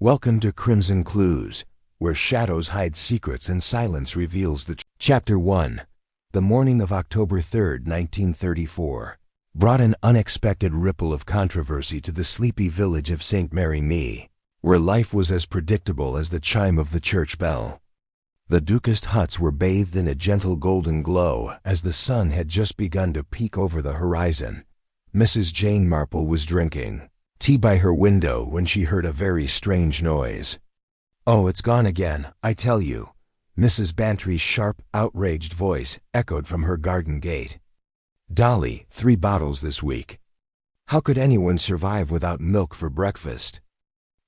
Welcome to Crimson Clues, where shadows hide secrets and silence reveals the truth. Chapter 1. The morning of October 3rd, 1934, brought an unexpected ripple of controversy to the sleepy village of St. Mary Me, where life was as predictable as the chime of the church bell. The Ducast huts were bathed in a gentle golden glow as the sun had just begun to peek over the horizon. Mrs. Jane Marple was drinking tea by her window when she heard a very strange noise. "Oh, it's gone again, I tell you," Mrs. Bantry's sharp, outraged voice echoed from her garden gate. "Dolly, 3 bottles this week. How could anyone survive without milk for breakfast?"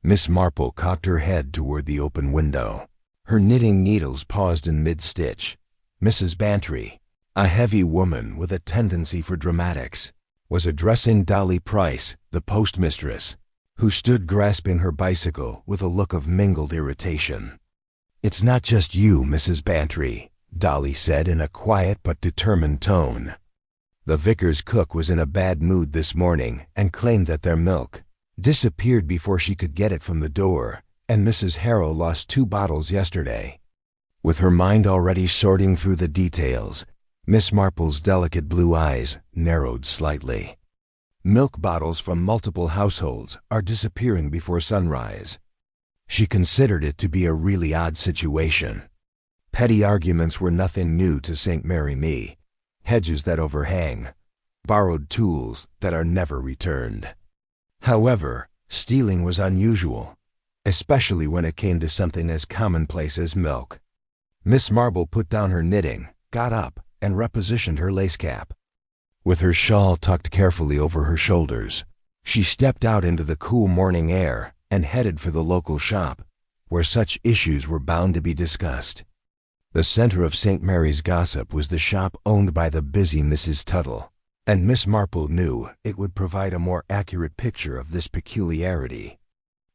Miss Marple cocked her head toward the open window. Her knitting needles paused in mid-stitch. Mrs. Bantry, a heavy woman with a tendency for dramatics, was addressing Dolly Price, the postmistress, who stood grasping her bicycle with a look of mingled irritation. "It's not just you, Mrs. Bantry," Dolly said in a quiet but determined tone. "The vicar's cook was in a bad mood this morning and claimed that their milk disappeared before she could get it from the door, and Mrs. Harrow lost 2 bottles yesterday." With her mind already sorting through the details, Miss Marple's delicate blue eyes narrowed slightly. "Milk bottles from multiple households are disappearing before sunrise." She considered it to be a really odd situation. Petty arguments were nothing new to St. Mary Me. Hedges that overhang, borrowed tools that are never returned. However, stealing was unusual, especially when it came to something as commonplace as milk. Miss Marple put down her knitting, got up, and repositioned her lace cap. With her shawl tucked carefully over her shoulders, she stepped out into the cool morning air and headed for the local shop, where such issues were bound to be discussed. The center of St. Mary's gossip was the shop owned by the busy Mrs. Tuttle, and Miss Marple knew it would provide a more accurate picture of this peculiarity.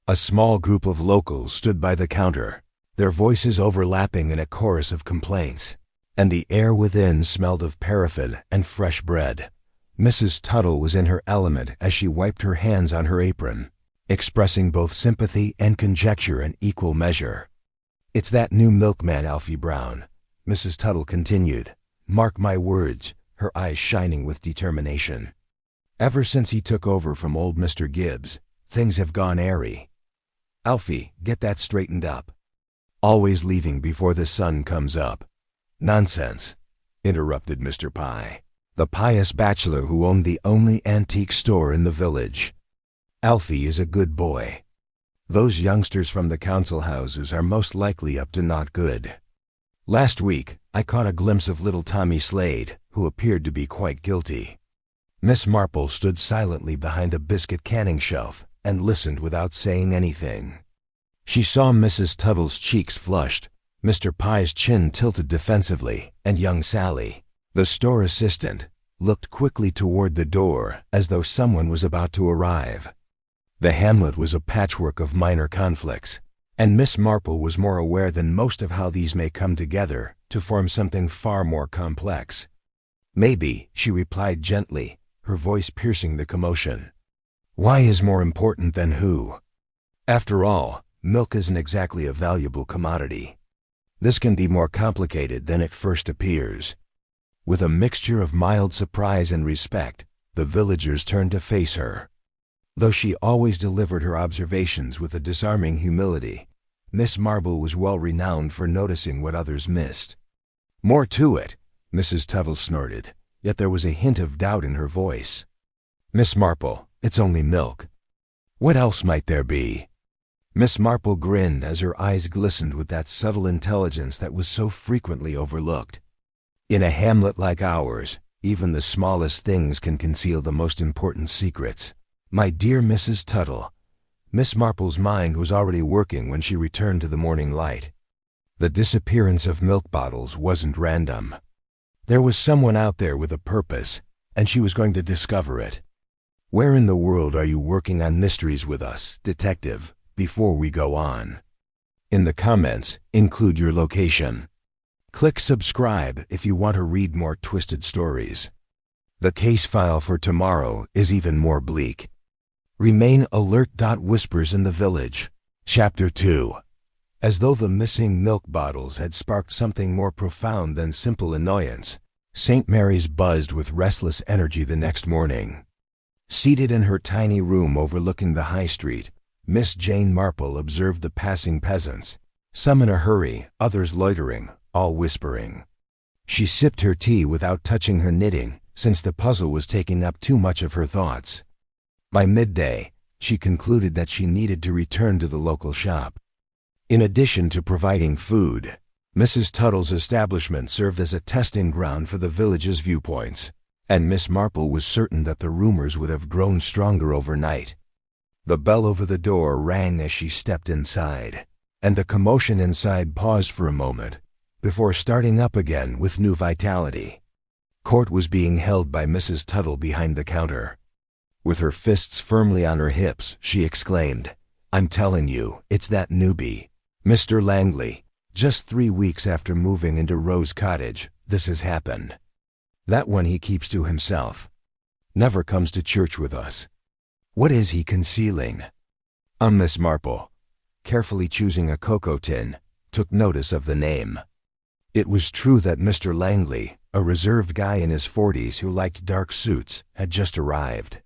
A small group of locals stood by the counter, their voices overlapping in a chorus of complaints, and the air within smelled of paraffin and fresh bread. Mrs. Tuttle was in her element as she wiped her hands on her apron, expressing both sympathy and conjecture in equal measure. "It's that new milkman, Alfie Brown," Mrs. Tuttle continued. "Mark my words," her eyes shining with determination. "Ever since he took over from old Mr. Gibbs, things have gone airy. Alfie, get that straightened up. Always leaving before the sun comes up." "Nonsense," interrupted Mr. Pye, the pious bachelor who owned the only antique store in the village. "Alfie is a good boy. Those youngsters from the council houses are most likely up to not good. Last week, I caught a glimpse of little Tommy Slade, who appeared to be quite guilty." Miss Marple stood silently behind a biscuit canning shelf and listened without saying anything. She saw Mrs. Tuttle's cheeks flushed, Mr. Pye's chin tilted defensively, and young Sally, the store assistant, looked quickly toward the door as though someone was about to arrive. The hamlet was a patchwork of minor conflicts, and Miss Marple was more aware than most of how these may come together to form something far more complex. "Maybe," she replied gently, her voice piercing the commotion. "Why is more important than who. After all, milk isn't exactly a valuable commodity. This can be more complicated than it first appears." With a mixture of mild surprise and respect, the villagers turned to face her. Though she always delivered her observations with a disarming humility, Miss Marple was well renowned for noticing what others missed. "More to it," Mrs. Tuttle snorted, yet there was a hint of doubt in her voice. "Miss Marple, it's only milk. What else might there be?" Miss Marple grinned as her eyes glistened with that subtle intelligence that was so frequently overlooked. In a hamlet like ours, even the smallest things can conceal the most important secrets. "My dear Mrs. Tuttle," Miss Marple's mind was already working when she returned to the morning light. The disappearance of milk bottles wasn't random. There was someone out there with a purpose, and she was going to discover it. "Where in the world are you working on mysteries with us, detective? Before we go on, in the comments, include your location. Click subscribe if you want to read more twisted stories. The case file for tomorrow is even more bleak. Remain alert. Whispers in the village. Chapter 2. As though the missing milk bottles had sparked something more profound than simple annoyance, St. Mary's buzzed with restless energy the next morning. Seated in her tiny room overlooking the high street, Miss Jane Marple observed the passing peasants, some in a hurry, others loitering, all whispering. She sipped her tea without touching her knitting, since the puzzle was taking up too much of her thoughts. By midday, she concluded that she needed to return to the local shop. In addition to providing food, Mrs. Tuttle's establishment served as a testing ground for the village's viewpoints, and Miss Marple was certain that the rumors would have grown stronger overnight. The bell over the door rang as she stepped inside, and the commotion inside paused for a moment, before starting up again with new vitality. Court was being held by Mrs. Tuttle behind the counter. With her fists firmly on her hips, she exclaimed, "I'm telling you, it's that newbie, Mr. Langley. Just 3 weeks after moving into Rose Cottage, this has happened. That one he keeps to himself. Never comes to church with us. What is he concealing?" Miss Marple, carefully choosing a cocoa tin, took notice of the name. It was true that Mr. Langley, a reserved guy in his 40s who liked dark suits, had just arrived.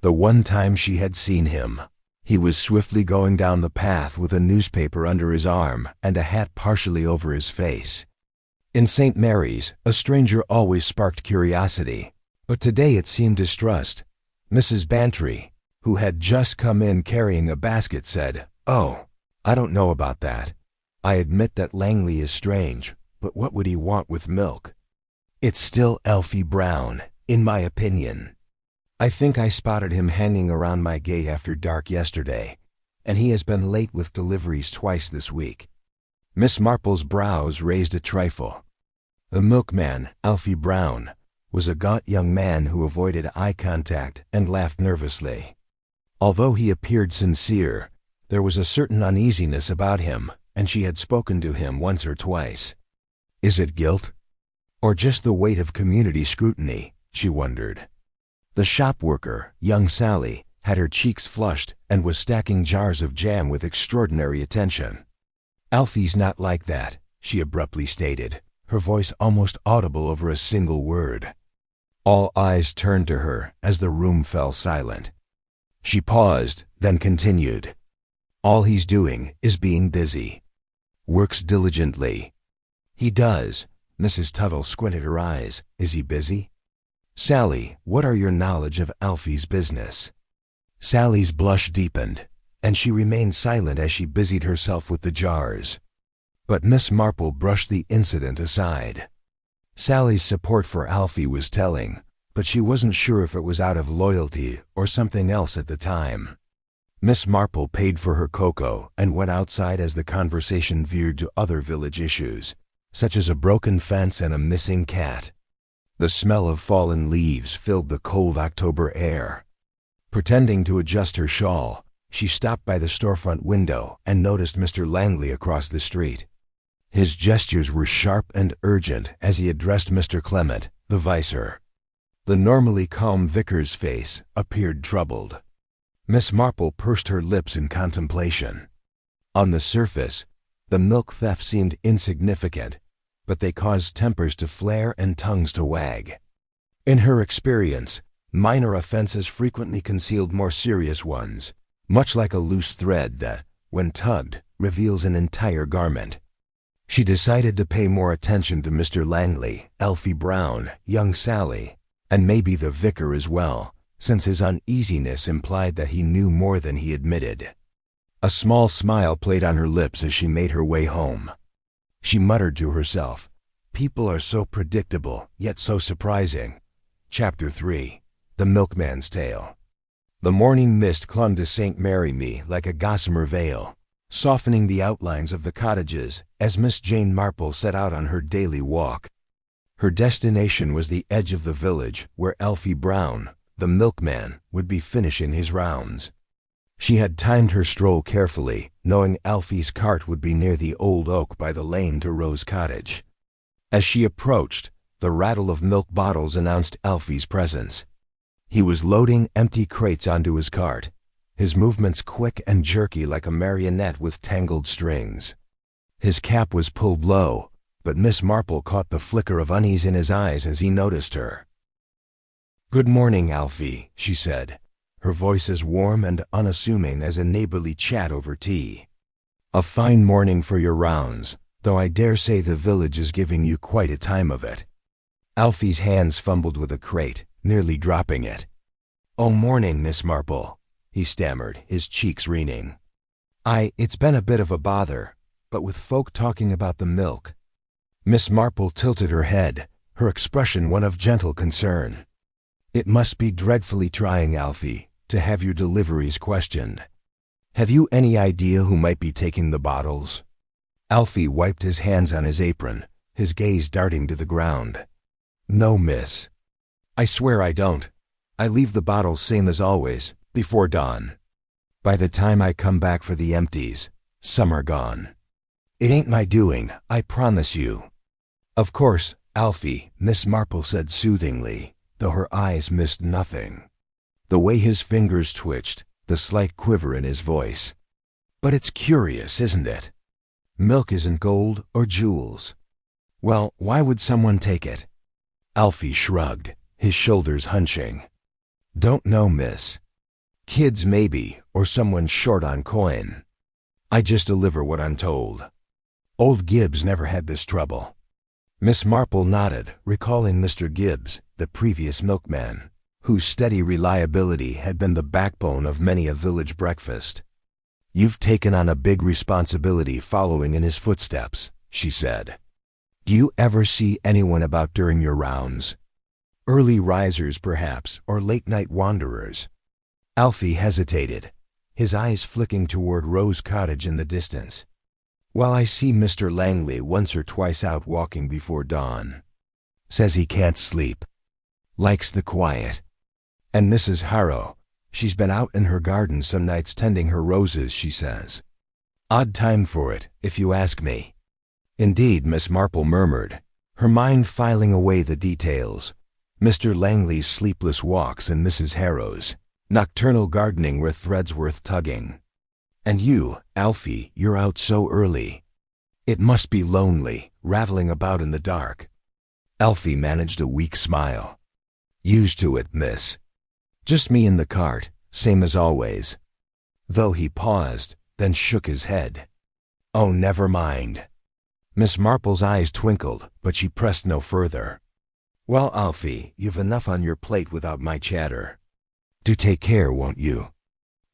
The one time she had seen him, he was swiftly going down the path with a newspaper under his arm and a hat partially over his face. In St. Mary's, a stranger always sparked curiosity, but today it seemed distrust. Mrs. Bantry, who had just come in carrying a basket, said, "Oh, I don't know about that. I admit that Langley is strange, but what would he want with milk? It's still Elfie Brown, in my opinion. I think I spotted him hanging around my gate after dark yesterday, and he has been late with deliveries twice this week." Miss Marple's brows raised a trifle. The milkman, Elfie Brown, was a gaunt young man who avoided eye contact and laughed nervously. Although he appeared sincere, there was a certain uneasiness about him, and she had spoken to him once or twice. Is it guilt? Or just the weight of community scrutiny, she wondered. The shop worker, young Sally, had her cheeks flushed and was stacking jars of jam with extraordinary attention. "Alfie's not like that," she abruptly stated, her voice almost audible over a single word. All eyes turned to her as the room fell silent. She paused, then continued, "All he's doing is being busy. Works diligently." "He does." Mrs. Tuttle squinted her eyes. "Is he busy?" "Sally, what are your knowledge of Alfie's business?" Sally's blush deepened, and she remained silent as she busied herself with the jars. But Miss Marple brushed the incident aside. Sally's support for Alfie was telling, but she wasn't sure if it was out of loyalty or something else at the time. Miss Marple paid for her cocoa and went outside as the conversation veered to other village issues, such as a broken fence and a missing cat. The smell of fallen leaves filled the cold October air. Pretending to adjust her shawl, she stopped by the storefront window and noticed Mr. Langley across the street. His gestures were sharp and urgent as he addressed Mr. Clement, the vicar. The normally calm vicar's face appeared troubled. Miss Marple pursed her lips in contemplation. On the surface, the milk theft seemed insignificant, but they caused tempers to flare and tongues to wag. In her experience, minor offenses frequently concealed more serious ones, much like a loose thread that, when tugged, reveals an entire garment. She decided to pay more attention to Mr. Langley, Elfie Brown, young Sally, and maybe the vicar as well, since his uneasiness implied that he knew more than he admitted. A small smile played on her lips as she made her way home. She muttered to herself, "People are so predictable, yet so surprising." Chapter 3. The Milkman's Tale. The morning mist clung to St. Mary like a gossamer veil, softening the outlines of the cottages as Miss Jane Marple set out on her daily walk. Her destination was the edge of the village where Elfie Brown, the milkman, would be finishing his rounds. She had timed her stroll carefully, knowing Alfie's cart would be near the old oak by the lane to Rose Cottage. As she approached, the rattle of milk bottles announced Alfie's presence. He was loading empty crates onto his cart, his movements quick and jerky like a marionette with tangled strings. His cap was pulled low, but Miss Marple caught the flicker of unease in his eyes as he noticed her. "Good morning, Alfie," she said, her voice as warm and unassuming as a neighborly chat over tea. "A fine morning for your rounds, though I dare say the village is giving you quite a time of it." Alfie's hands fumbled with a crate, nearly dropping it. "Oh, morning, Miss Marple," he stammered, his cheeks weening. It's been a bit of a bother, but with folk talking about the milk." Miss Marple tilted her head, her expression one of gentle concern. "It must be dreadfully trying, Alfie, to have your deliveries questioned. Have you any idea who might be taking the bottles?" Alfie wiped his hands on his apron, his gaze darting to the ground. "No, miss. I swear I don't. I leave the bottles same as always, before dawn. By the time I come back for the empties, some are gone. It ain't my doing, I promise you." "Of course, Alfie," Miss Marple said soothingly, though her eyes missed nothing. The way his fingers twitched, the slight quiver in his voice. "But it's curious, isn't it? Milk isn't gold or jewels. Well, why would someone take it?" Alfie shrugged, his shoulders hunching. "Don't know, miss. Kids maybe, or someone short on coin. I just deliver what I'm told. Old Gibbs never had this trouble." Miss Marple nodded, recalling Mr. Gibbs, the previous milkman, whose steady reliability had been the backbone of many a village breakfast. "You've taken on a big responsibility following in his footsteps," she said. "Do you ever see anyone about during your rounds? Early risers, perhaps, or late-night wanderers?" Alfie hesitated, his eyes flicking toward Rose Cottage in the distance. "Well, I see Mr. Langley once or twice out walking before dawn. Says he can't sleep. Likes the quiet. And Mrs. Harrow, she's been out in her garden some nights tending her roses, she says. Odd time for it, if you ask me." "Indeed," Miss Marple murmured, her mind filing away the details. Mr. Langley's sleepless walks and Mrs. Harrow's nocturnal gardening were threads worth tugging. "And you, Alfie, you're out so early. It must be lonely, rattling about in the dark." Alfie managed a weak smile. "Used to it, miss. Just me in the cart, same as always." Though he paused, then shook his head. "Oh, never mind." Miss Marple's eyes twinkled, but she pressed no further. "Well, Alfie, you've enough on your plate without my chatter. Do take care, won't you?"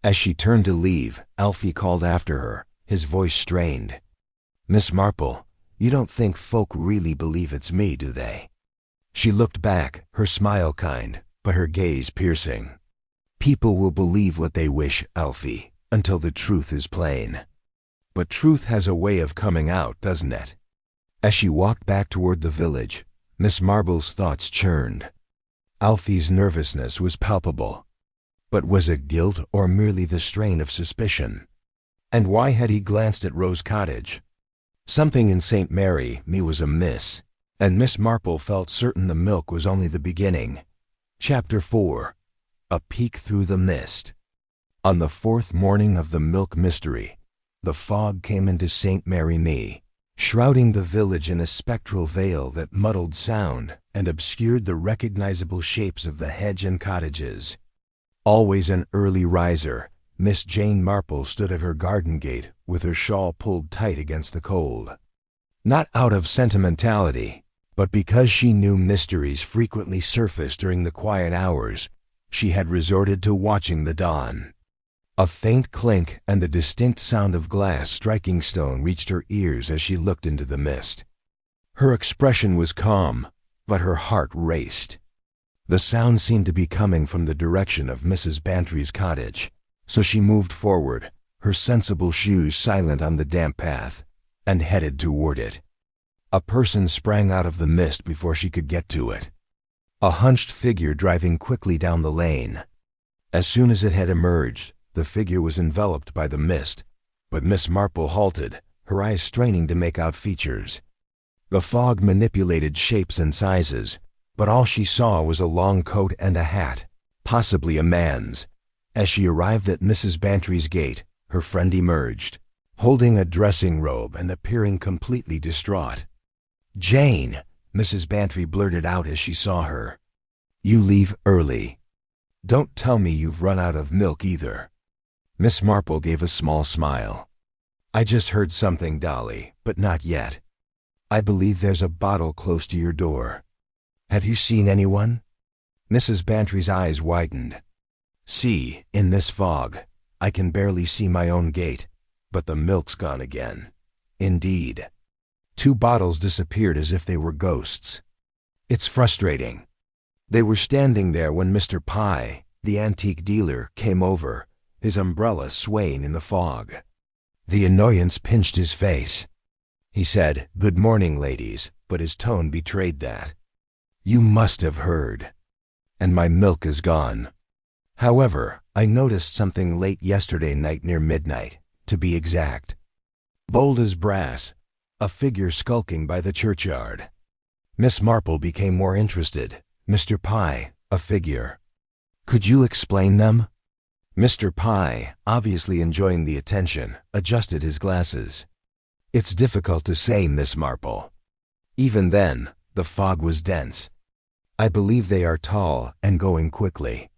As she turned to leave, Alfie called after her, his voice strained. "Miss Marple, you don't think folk really believe it's me, do they?" She looked back, her smile kind, but her gaze piercing. "People will believe what they wish, Alfie, until the truth is plain. But truth has a way of coming out, doesn't it?" As she walked back toward the village, Miss Marble's thoughts churned. Alfie's nervousness was palpable. But was it guilt or merely the strain of suspicion? And why had he glanced at Rose Cottage? Something in St. Mary was amiss, and Miss Marple felt certain the milk was only the beginning. Chapter 4. A Peek Through the Mist. On the fourth morning of the milk mystery, the fog came into St. Mary, shrouding the village in a spectral veil that muddled sound and obscured the recognizable shapes of the hedge and cottages. Always an early riser, Miss Jane Marple stood at her garden gate with her shawl pulled tight against the cold. Not out of sentimentality, but because she knew mysteries frequently surfaced during the quiet hours, she had resorted to watching the dawn. A faint clink and the distinct sound of glass striking stone reached her ears as she looked into the mist. Her expression was calm, but her heart raced. The sound seemed to be coming from the direction of Mrs. Bantry's cottage, so she moved forward, her sensible shoes silent on the damp path, and headed toward it. A person sprang out of the mist before she could get to it. A hunched figure driving quickly down the lane. As soon as it had emerged, the figure was enveloped by the mist, but Miss Marple halted, her eyes straining to make out features. The fog manipulated shapes and sizes, but all she saw was a long coat and a hat, possibly a man's, As she arrived at Mrs. Bantry's gate, her friend emerged, holding a dressing robe and appearing completely distraught. "Jane," Mrs. Bantry blurted out as she saw her. "You leave early. Don't tell me you've run out of milk either." Miss Marple gave a small smile. "I just heard something, Dolly, but not yet. I believe there's a bottle close to your door. Have you seen anyone?" Mrs. Bantry's eyes widened. "See, in this fog, I can barely see my own gate, but the milk's gone again." Indeed. 2 bottles disappeared as if they were ghosts. "It's frustrating." They were standing there when Mr. Pye, the antique dealer, came over, his umbrella swaying in the fog. The annoyance pinched his face. He said, "Good morning, ladies," but his tone betrayed that. "You must have heard. And my milk is gone. However, I noticed something late yesterday night near midnight, to be exact. Bold as brass, a figure skulking by the churchyard." Miss Marple became more interested. "Mr. Pye, a figure. Could you explain them?" Mr. Pye, obviously enjoying the attention, adjusted his glasses. "It's difficult to say, Miss Marple. Even then, the fog was dense. I believe they are tall and going quickly.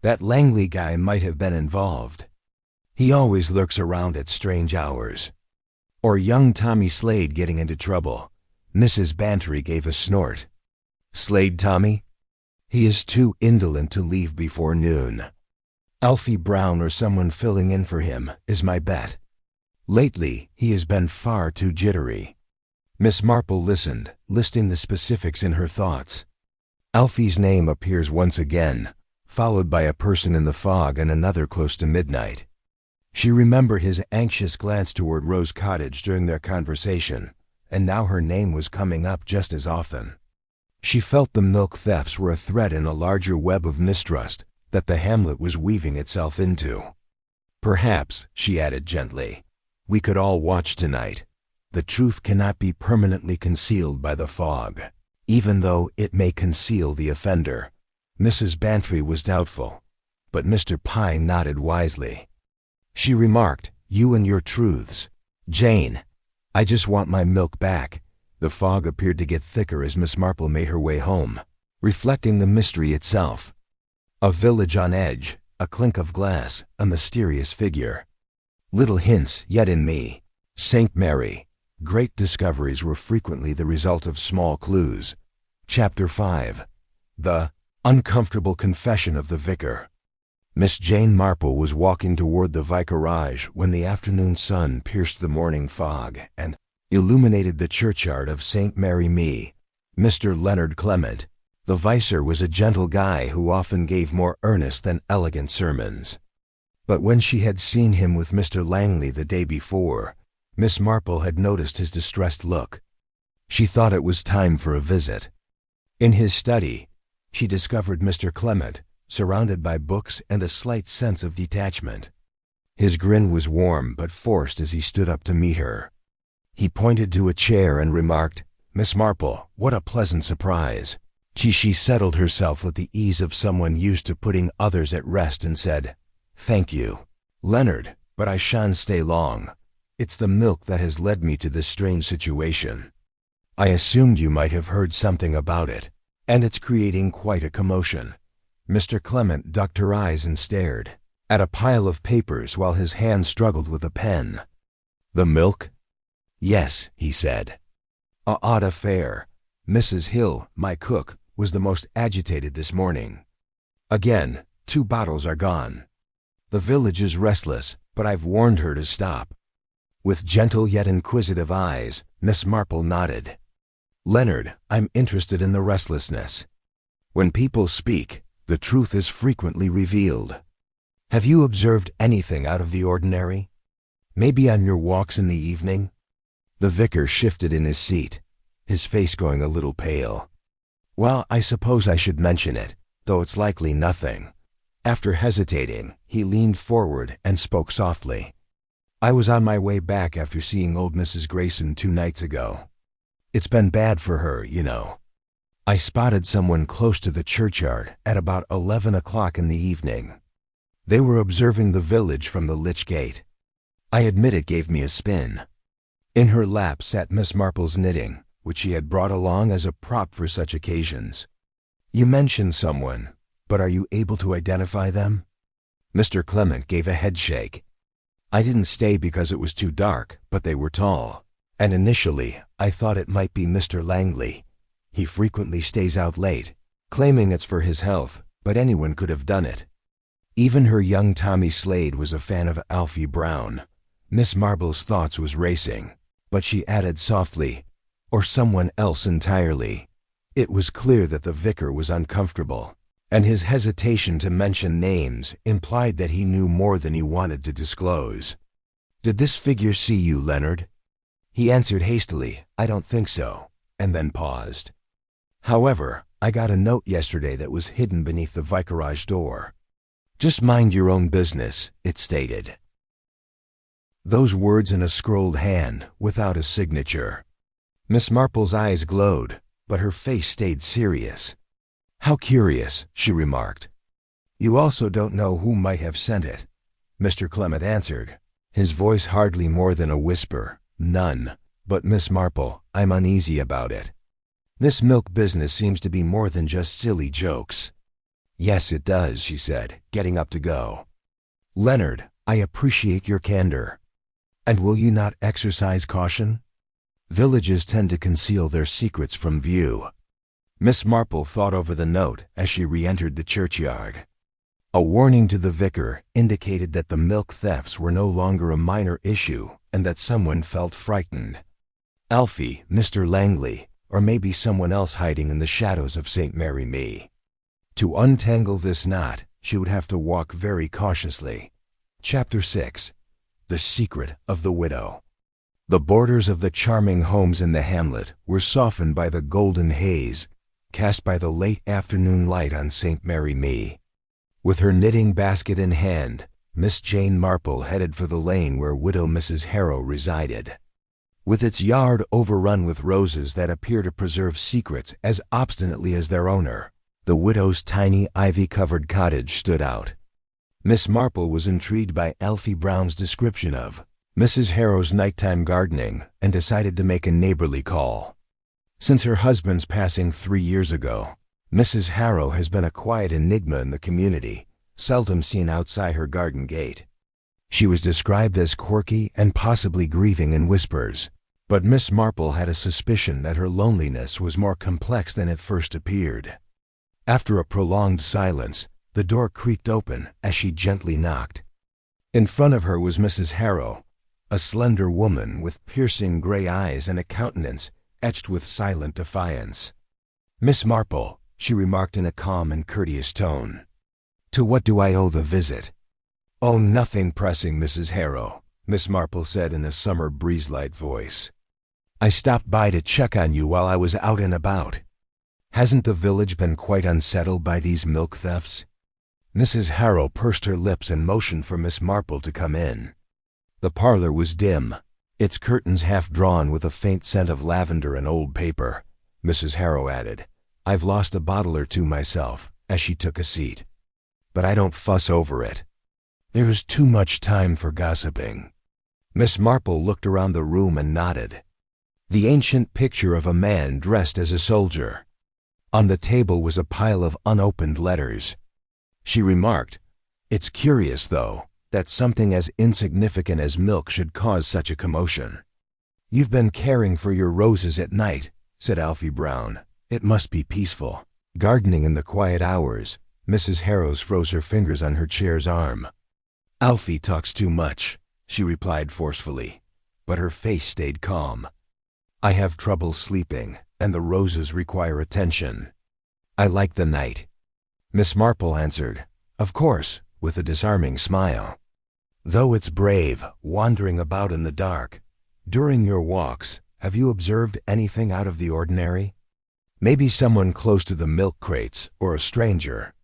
That Langley guy might have been involved. He always lurks around at strange hours. Or young Tommy Slade getting into trouble." Mrs. Bantry gave a snort. "Slade Tommy? He is too indolent to leave before noon. Alfie Brown or someone filling in for him is my bet. Lately, he has been far too jittery." Miss Marple listened, listing the specifics in her thoughts. Alfie's name appears once again, followed by a person in the fog and another close to midnight. She remembered his anxious glance toward Rose Cottage during their conversation, and now her name was coming up just as often. She felt the milk thefts were a thread in a larger web of mistrust that the hamlet was weaving itself into. "Perhaps," she added gently, "we could all watch tonight. The truth cannot be permanently concealed by the fog, even though it may conceal the offender." Mrs. Bantry was doubtful, but Mr. Pye nodded wisely. She remarked, "You and your truths. Jane, I just want my milk back." The fog appeared to get thicker as Miss Marple made her way home, reflecting the mystery itself. A village on edge, a clink of glass, a mysterious figure. Little hints yet in me. St. Mary. Great discoveries were frequently the result of small clues. Chapter 5. The Uncomfortable Confession of the Vicar. Miss Jane Marple was walking toward the vicarage when the afternoon sun pierced the morning fog and illuminated the churchyard of St. Mary Me. Mr. Leonard Clement, the vicar, was a gentle guy who often gave more earnest than elegant sermons. But when she had seen him with Mr. Langley the day before, Miss Marple had noticed his distressed look. She thought it was time for a visit. In his study, she discovered Mr. Clement, surrounded by books and a slight sense of detachment. His grin was warm but forced as he stood up to meet her. He pointed to a chair and remarked, "Miss Marple, what a pleasant surprise." She settled herself with the ease of someone used to putting others at rest and said, "Thank you, Leonard, but I shan't stay long. It's the milk that has led me to this strange situation. I assumed you might have heard something about it, and it's creating quite a commotion." Mr. Clement ducked her eyes and stared at a pile of papers while his hand struggled with a pen. "The milk?" "Yes," he said. "A odd affair. Mrs. Hill, my cook, was the most agitated this morning. Again, 2 bottles are gone. The village is restless, but I've warned her to stop." With gentle yet inquisitive eyes, Miss Marple nodded. "Leonard, I'm interested in the restlessness. When people speak, the truth is frequently revealed. Have you observed anything out of the ordinary? Maybe on your walks in the evening?" The vicar shifted in his seat, his face going a little pale. "Well, I suppose I should mention it, though it's likely nothing." After hesitating, he leaned forward and spoke softly. "I was on my way back after seeing old Mrs. Grayson 2 nights ago. It's been bad for her, you know. I spotted someone close to the churchyard at about 11 o'clock in the evening. They were observing the village from the lich gate. I admit it gave me a spin. In her lap sat Miss Marple's knitting, which she had brought along as a prop for such occasions. You mentioned someone, but are you able to identify them? Mr. Clement gave a headshake. I didn't stay because it was too dark, but they were tall, and initially I thought it might be Mr. Langley. He frequently stays out late, claiming it's for his health, but anyone could have done it. Even her young Tommy Slade was a fan of Alfie Brown. Miss Marble's thoughts was racing, but she added softly, or someone else entirely. It was clear that the vicar was uncomfortable, and his hesitation to mention names implied that he knew more than he wanted to disclose. Did this figure see you, Leonard? He answered hastily, I don't think so, and then paused. However, I got a note yesterday that was hidden beneath the vicarage door. Just mind your own business, it stated. Those words in a scrolled hand, without a signature. Miss Marple's eyes glowed, but her face stayed serious. How curious, she remarked. You also don't know who might have sent it, Mr. Clement answered, his voice hardly more than a whisper. None, but Miss Marple, I'm uneasy about it. This milk business seems to be more than just silly jokes. Yes, it does, she said, getting up to go. Leonard, I appreciate your candor. And will you not exercise caution? Villages tend to conceal their secrets from view. Miss Marple thought over the note as she re-entered the churchyard. A warning to the vicar indicated that the milk thefts were no longer a minor issue and that someone felt frightened. Alfie, Mr. Langley, or maybe someone else hiding in the shadows of St. Mary Me. To untangle this knot, she would have to walk very cautiously. Chapter 6. The Secret of the Widow. The borders of the charming homes in the hamlet were softened by the golden haze cast by the late afternoon light on St. Mary Me. With her knitting basket in hand, Miss Jane Marple headed for the lane where widow Mrs. Harrow resided. With its yard overrun with roses that appear to preserve secrets as obstinately as their owner, the widow's tiny ivy-covered cottage stood out. Miss Marple was intrigued by Alfie Brown's description of Mrs. Harrow's nighttime gardening and decided to make a neighborly call. Since her husband's passing 3 years ago, Mrs. Harrow has been a quiet enigma in the community, seldom seen outside her garden gate. She was described as quirky and possibly grieving in whispers, but Miss Marple had a suspicion that her loneliness was more complex than it first appeared. After a prolonged silence, the door creaked open as she gently knocked. In front of her was Mrs. Harrow, a slender woman with piercing gray eyes and a countenance etched with silent defiance. Miss Marple, she remarked in a calm and courteous tone. To what do I owe the visit? Oh, nothing pressing, Mrs. Harrow, Miss Marple said in a summer breeze-light voice. I stopped by to check on you while I was out and about. Hasn't the village been quite unsettled by these milk thefts? Mrs. Harrow pursed her lips and motioned for Miss Marple to come in. The parlor was dim, its curtains half drawn with a faint scent of lavender and old paper. Mrs. Harrow added, I've lost a bottle or two myself, as she took a seat. But I don't fuss over it. There is too much time for gossiping. Miss Marple looked around the room and nodded. The ancient picture of a man dressed as a soldier. On the table was a pile of unopened letters. She remarked, It's curious, though, that something as insignificant as milk should cause such a commotion. You've been caring for your roses at night, said Alfie Brown. It must be peaceful. Gardening in the quiet hours. Mrs. Harrows froze her fingers on her chair's arm. Alfie talks too much, she replied forcefully, but her face stayed calm. I have trouble sleeping, and the roses require attention. I like the night. Miss Marple answered, Of course, with a disarming smile. Though it's brave, wandering about in the dark. During your walks, have you observed anything out of the ordinary? Maybe someone close to the milk crates, or a stranger.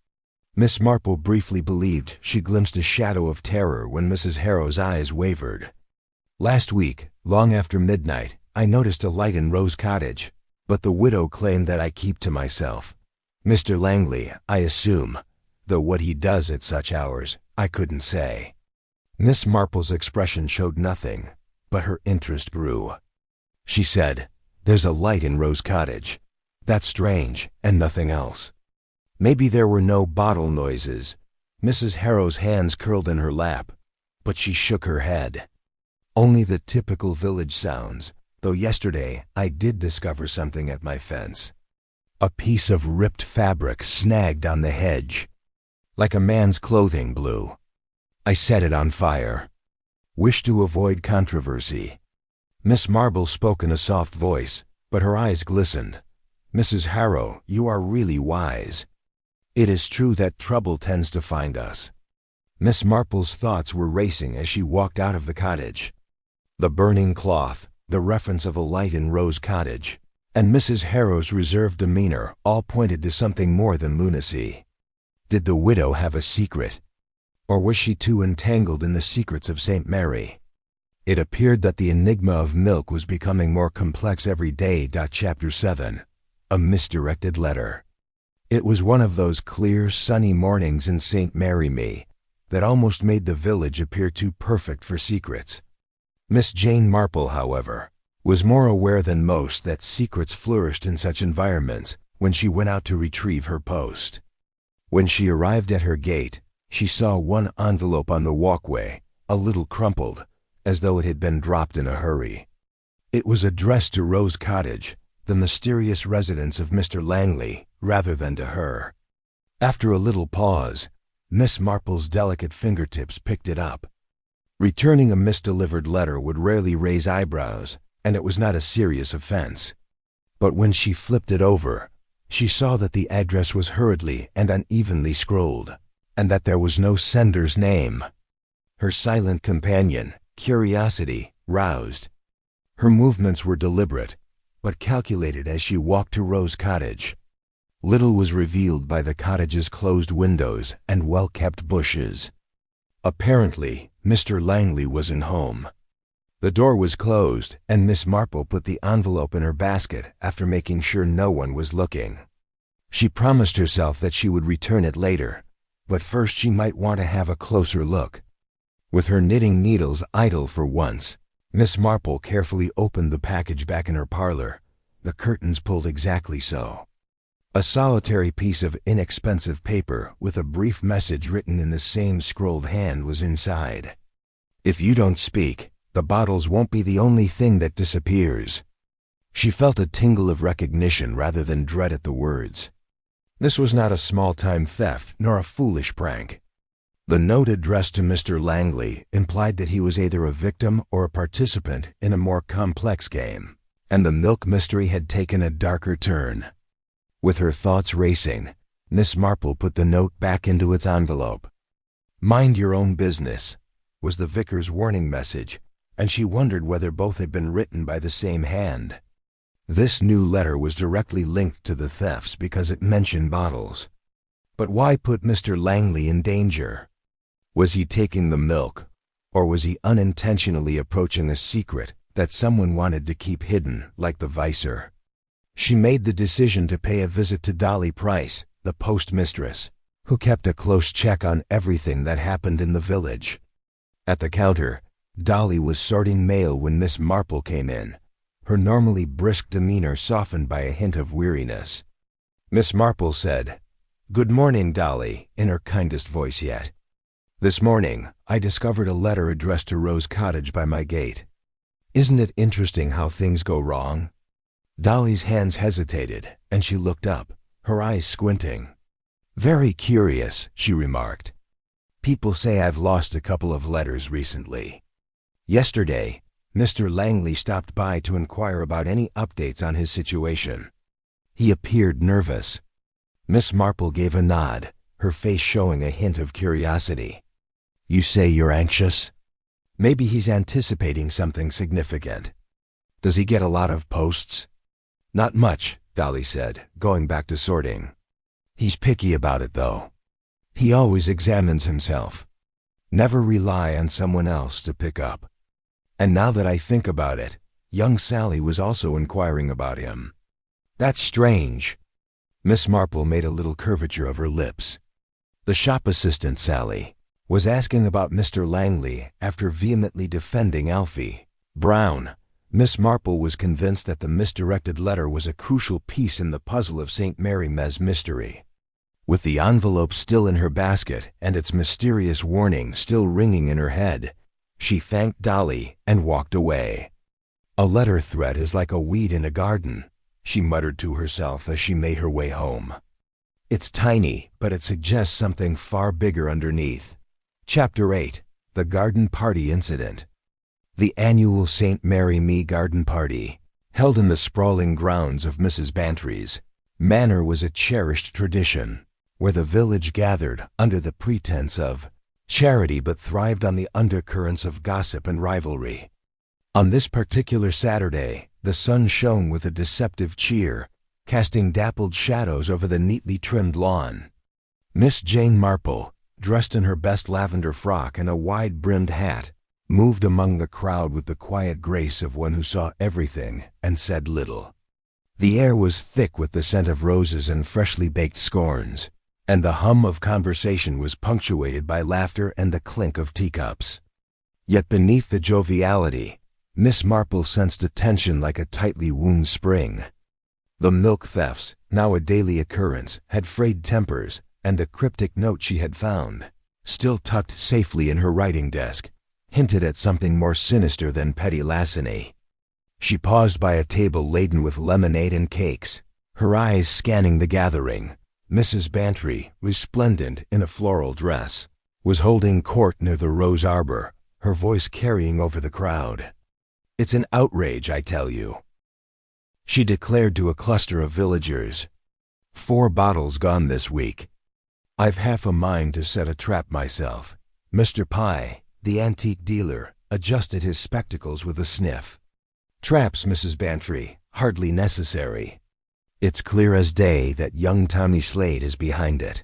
Miss Marple briefly believed she glimpsed a shadow of terror when Mrs. Harrow's eyes wavered. Last week, long after midnight, I noticed a light in Rose Cottage, but the widow claimed that I keep to myself. Mr. Langley, I assume, though what he does at such hours I couldn't say. Miss Marple's expression showed nothing, but her interest grew. She said, "There's a light in Rose Cottage. That's strange, and nothing else." Maybe there were no bottle noises. Mrs. Harrow's hands curled in her lap, but she shook her head. Only the typical village sounds, though yesterday I did discover something at my fence. A piece of ripped fabric snagged on the hedge, like a man's clothing blew. I set it on fire. Wish to avoid controversy. Miss Marple spoke in a soft voice, but her eyes glistened. "Mrs. Harrow, you are really wise. It is true that trouble tends to find us." Miss Marple's thoughts were racing as she walked out of the cottage. The burning cloth, the reference of a light in Rose Cottage, and Mrs. Harrow's reserved demeanor all pointed to something more than lunacy. Did the widow have a secret? Or was she too entangled in the secrets of St. Mary? It appeared that the enigma of milk was becoming more complex every day. Chapter 7. A Misdirected Letter. It was one of those clear, sunny mornings in St. Mary Me that almost made the village appear too perfect for secrets. Miss Jane Marple, however, was more aware than most that secrets flourished in such environments when she went out to retrieve her post. When she arrived at her gate, she saw one envelope on the walkway, a little crumpled, as though it had been dropped in a hurry. It was addressed to Rose Cottage, the mysterious residence of Mr. Langley, rather than to her. After a little pause, Miss Marple's delicate fingertips picked it up. Returning a misdelivered letter would rarely raise eyebrows, and it was not a serious offense. But when she flipped it over, she saw that the address was hurriedly and unevenly scrolled, and that there was no sender's name. Her silent companion, curiosity, roused. Her movements were deliberate, but calculated as she walked to Rose Cottage. Little was revealed by the cottage's closed windows and well-kept bushes. Apparently, Mr. Langley wasn't home. The door was closed, and Miss Marple put the envelope in her basket after making sure no one was looking. She promised herself that she would return it later, but first she might want to have a closer look. With her knitting needles idle for once, Miss Marple carefully opened the package back in her parlor, the curtains pulled exactly so. A solitary piece of inexpensive paper with a brief message written in the same scrolled hand was inside. "If you don't speak, the bottles won't be the only thing that disappears." She felt a tingle of recognition rather than dread at the words. This was not a small-time theft nor a foolish prank. The note addressed to Mr. Langley implied that he was either a victim or a participant in a more complex game, and the milk mystery had taken a darker turn. With her thoughts racing, Miss Marple put the note back into its envelope. "Mind your own business," was the vicar's warning message, and she wondered whether both had been written by the same hand. This new letter was directly linked to the thefts because it mentioned bottles. But why put Mr. Langley in danger? Was he taking the milk, or was he unintentionally approaching a secret that someone wanted to keep hidden, like the vicar? She made the decision to pay a visit to Dolly Price, the postmistress, who kept a close check on everything that happened in the village. At the counter, Dolly was sorting mail when Miss Marple came in, her normally brisk demeanor softened by a hint of weariness. Miss Marple said, "Good morning, Dolly," in her kindest voice yet. "This morning, I discovered a letter addressed to Rose Cottage by my gate. Isn't it interesting how things go wrong?" Dolly's hands hesitated, and she looked up, her eyes squinting. "Very curious," she remarked. "People say I've lost a couple of letters recently. Yesterday, Mr. Langley stopped by to inquire about any updates on his situation. He appeared nervous." Miss Marple gave a nod, her face showing a hint of curiosity. "You say you're anxious? Maybe he's anticipating something significant. Does he get a lot of posts?" "Not much," Dolly said, going back to sorting. "He's picky about it, though. He always examines himself. Never rely on someone else to pick up. And now that I think about it, young Sally was also inquiring about him. That's strange." Miss Marple made a little curvature of her lips. "The shop assistant, Sally. was asking about Mr. Langley after vehemently defending Alfie Brown. Miss Marple was convinced that the misdirected letter was a crucial piece in the puzzle of St. Mary Me's mystery. With the envelope still in her basket and its mysterious warning still ringing in her head, she thanked Dolly and walked away. "A letter thread is like a weed in a garden," she muttered to herself as she made her way home. "It's tiny, but it suggests something far bigger underneath." Chapter 8. The Garden Party Incident. The annual St. Mary Me Garden Party, held in the sprawling grounds of Mrs. Bantry's manor, was a cherished tradition, where the village gathered under the pretense of charity but thrived on the undercurrents of gossip and rivalry. On this particular Saturday, the sun shone with a deceptive cheer, casting dappled shadows over the neatly trimmed lawn. Miss Jane Marple, dressed in her best lavender frock and a wide-brimmed hat, moved among the crowd with the quiet grace of one who saw everything and said little. The air was thick with the scent of roses and freshly baked scones, and the hum of conversation was punctuated by laughter and the clink of teacups. Yet beneath the joviality, Miss Marple sensed a tension like a tightly wound spring. The milk thefts, now a daily occurrence, had frayed tempers, and the cryptic note she had found, still tucked safely in her writing desk, hinted at something more sinister than petty larceny. She paused by a table laden with lemonade and cakes, her eyes scanning the gathering. Mrs. Bantry, resplendent in a floral dress, was holding court near the rose arbor, her voice carrying over the crowd. "It's an outrage, I tell you," she declared to a cluster of villagers. "4 bottles gone this week. I've half a mind to set a trap myself." Mr. Pye, the antique dealer, adjusted his spectacles with a sniff. "Traps, Mrs. Bantry, hardly necessary. It's clear as day that young Tommy Slade is behind it.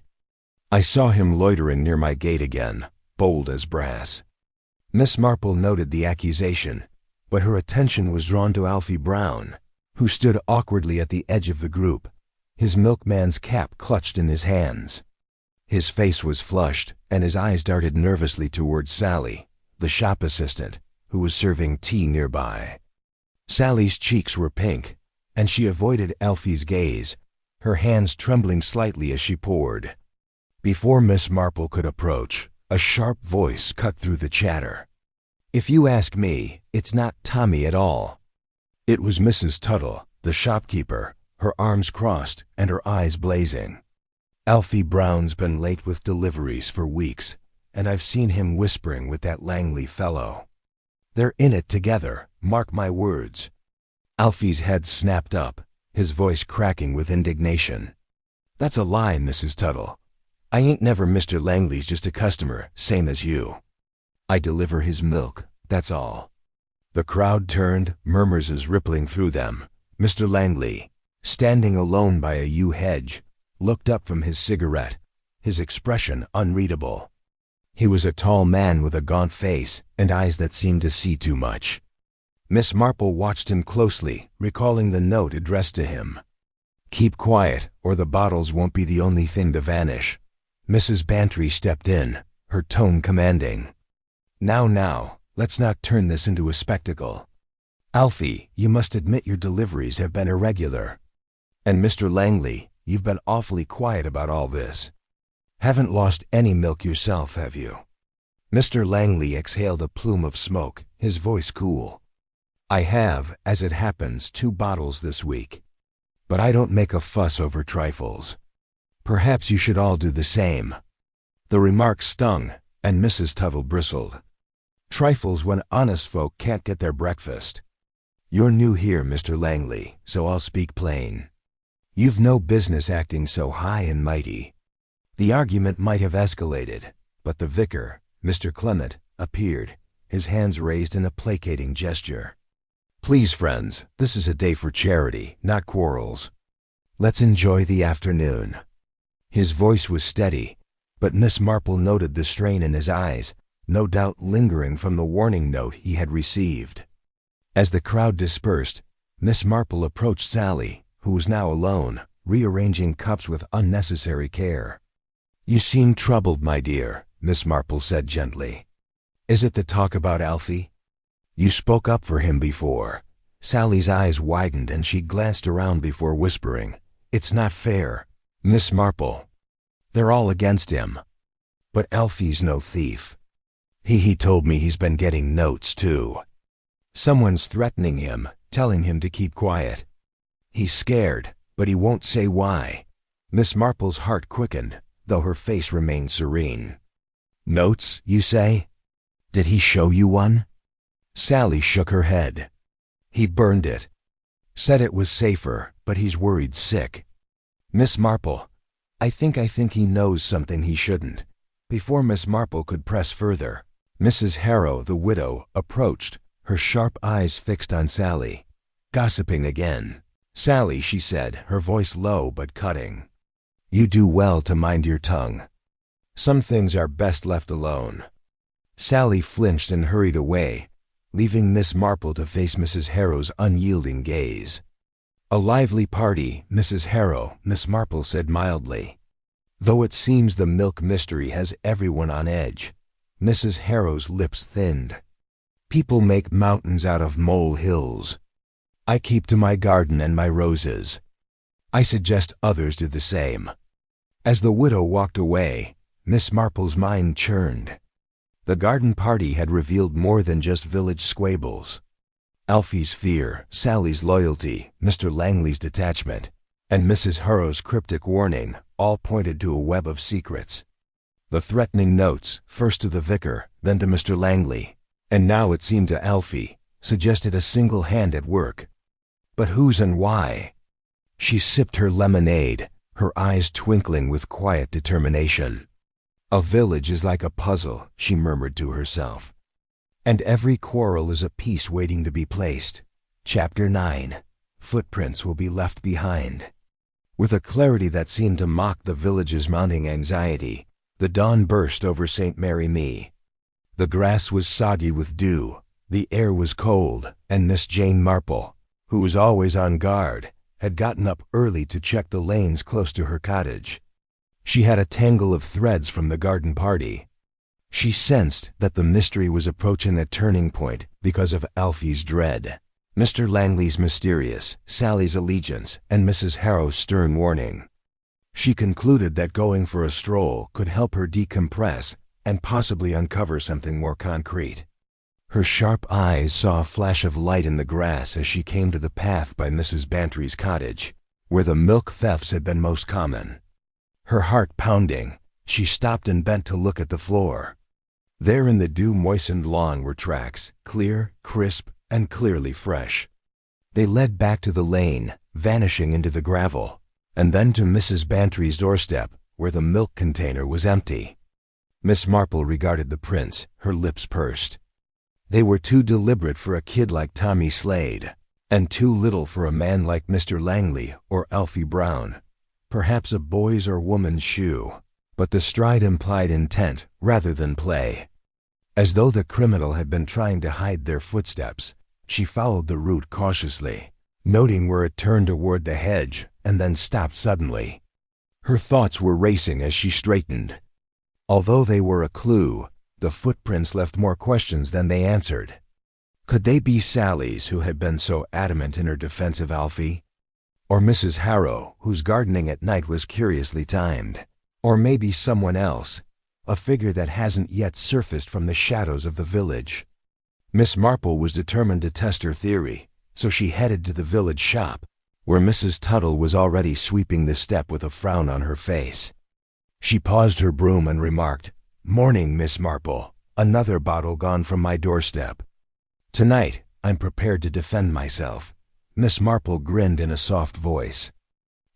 I saw him loitering near my gate again, bold as brass." Miss Marple noted the accusation, but her attention was drawn to Alfie Brown, who stood awkwardly at the edge of the group, his milkman's cap clutched in his hands. His face was flushed, and his eyes darted nervously towards Sally, the shop assistant, who was serving tea nearby. Sally's cheeks were pink, and she avoided Alfie's gaze, her hands trembling slightly as she poured. Before Miss Marple could approach, a sharp voice cut through the chatter. "If you ask me, it's not Tommy at all." It was Mrs. Tuttle, the shopkeeper, her arms crossed and her eyes blazing. "Alfie Brown's been late with deliveries for weeks, and I've seen him whispering with that Langley fellow. They're in it together, mark my words." Alfie's head snapped up, his voice cracking with indignation. "That's a lie, Mrs. Tuttle. I ain't never Mr. Langley's just a customer, same as you. I deliver his milk, that's all." The crowd turned, murmurs rippling through them. Mr. Langley, standing alone by a yew hedge, looked up from his cigarette, his expression unreadable. He was a tall man with a gaunt face and eyes that seemed to see too much. Miss Marple watched him closely, recalling the note addressed to him. "Keep quiet, or the bottles won't be the only thing to vanish." Mrs. Bantry stepped in, her tone commanding. Now, let's not turn this into a spectacle. Alfie, you must admit your deliveries have been irregular. And Mr. Langley, you've been awfully quiet about all this. Haven't lost any milk yourself, have you?" Mr. Langley exhaled a plume of smoke, his voice cool. "I have, as it happens, 2 bottles this week. But I don't make a fuss over trifles. Perhaps you should all do the same." The remark stung, and Mrs. Tuttle bristled. "Trifles when honest folk can't get their breakfast. You're new here, Mr. Langley, so I'll speak plain. You've no business acting so high and mighty." The argument might have escalated, but the vicar, Mr. Clement, appeared, his hands raised in a placating gesture. "Please, friends, this is a day for charity, not quarrels. Let's enjoy the afternoon." His voice was steady, but Miss Marple noted the strain in his eyes, no doubt lingering from the warning note he had received. As the crowd dispersed, Miss Marple approached Sally, who was now alone, rearranging cups with unnecessary care. "You seem troubled, my dear. Miss Marple said gently. "Is it the talk about Alfie? You spoke up for him before." Sally's eyes widened and she glanced around before whispering, "It's not fair, Miss Marple. They're all against him. But Alfie's no thief. He told me he's been getting notes too. Someone's threatening him, telling him to keep quiet. He's scared, but he won't say why." Miss Marple's heart quickened, though her face remained serene. "Notes, you say? Did he show you one?" Sally shook her head. "He burned it. Said it was safer, but he's worried sick." "Miss Marple, I think he knows something he shouldn't." Before Miss Marple could press further, Mrs. Harrow, the widow, approached, her sharp eyes fixed on Sally. "Gossiping again. Sally," she said, her voice low but cutting, "you do well to mind your tongue. Some things are best left alone." Sally flinched and hurried away, leaving Miss Marple to face Mrs. Harrow's unyielding gaze. "A lively party, Mrs. Harrow," Miss Marple said mildly. "Though it seems the milk mystery has everyone on edge." Mrs. Harrow's lips thinned. "People make mountains out of molehills. I keep to my garden and my roses. I suggest others do the same." As the widow walked away, Miss Marple's mind churned. The garden party had revealed more than just village squabbles. Alfie's fear, Sally's loyalty, Mr. Langley's detachment, and Mrs. Harrow's cryptic warning all pointed to a web of secrets. The threatening notes, first to the vicar, then to Mr. Langley, and now it seemed to Alfie, suggested a single hand at work. But whose and why? She sipped her lemonade, her eyes twinkling with quiet determination. "A village is like a puzzle," she murmured to herself. "And every quarrel is a piece waiting to be placed." Chapter 9. Footprints will be left behind. With a clarity that seemed to mock the village's mounting anxiety, the dawn burst over St. Mary Me. The grass was soggy with dew, the air was cold, and Miss Jane Marple, who was always on guard, had gotten up early to check the lanes close to her cottage. She had a tangle of threads from the garden party. She sensed that the mystery was approaching a turning point because of Alfie's dread, Mr. Langley's mysterious, Sally's allegiance, and Mrs. Harrow's stern warning. She concluded that going for a stroll could help her decompress and possibly uncover something more concrete. Her sharp eyes saw a flash of light in the grass as she came to the path by Mrs. Bantry's cottage, where the milk thefts had been most common. Her heart pounding, she stopped and bent to look at the floor. There in the dew-moistened lawn were tracks, clear, crisp, and clearly fresh. They led back to the lane, vanishing into the gravel, and then to Mrs. Bantry's doorstep, where the milk container was empty. Miss Marple regarded the prints, her lips pursed. They were too deliberate for a kid like Tommy Slade, and too little for a man like Mr. Langley or Alfie Brown. Perhaps a boy's or woman's shoe, but the stride implied intent rather than play. As though the criminal had been trying to hide their footsteps, she followed the route cautiously, noting where it turned toward the hedge and then stopped suddenly. Her thoughts were racing as she straightened. Although they were a clue, the footprints left more questions than they answered. Could they be Sally's, who had been so adamant in her defense of Alfie? Or Mrs. Harrow, whose gardening at night was curiously timed? Or maybe someone else, a figure that hasn't yet surfaced from the shadows of the village? Miss Marple was determined to test her theory, so she headed to the village shop, where Mrs. Tuttle was already sweeping the step with a frown on her face. She paused her broom and remarked, "Morning, Miss Marple. Another bottle gone from my doorstep." "Tonight, I'm prepared to defend myself." Miss Marple grinned in a soft voice.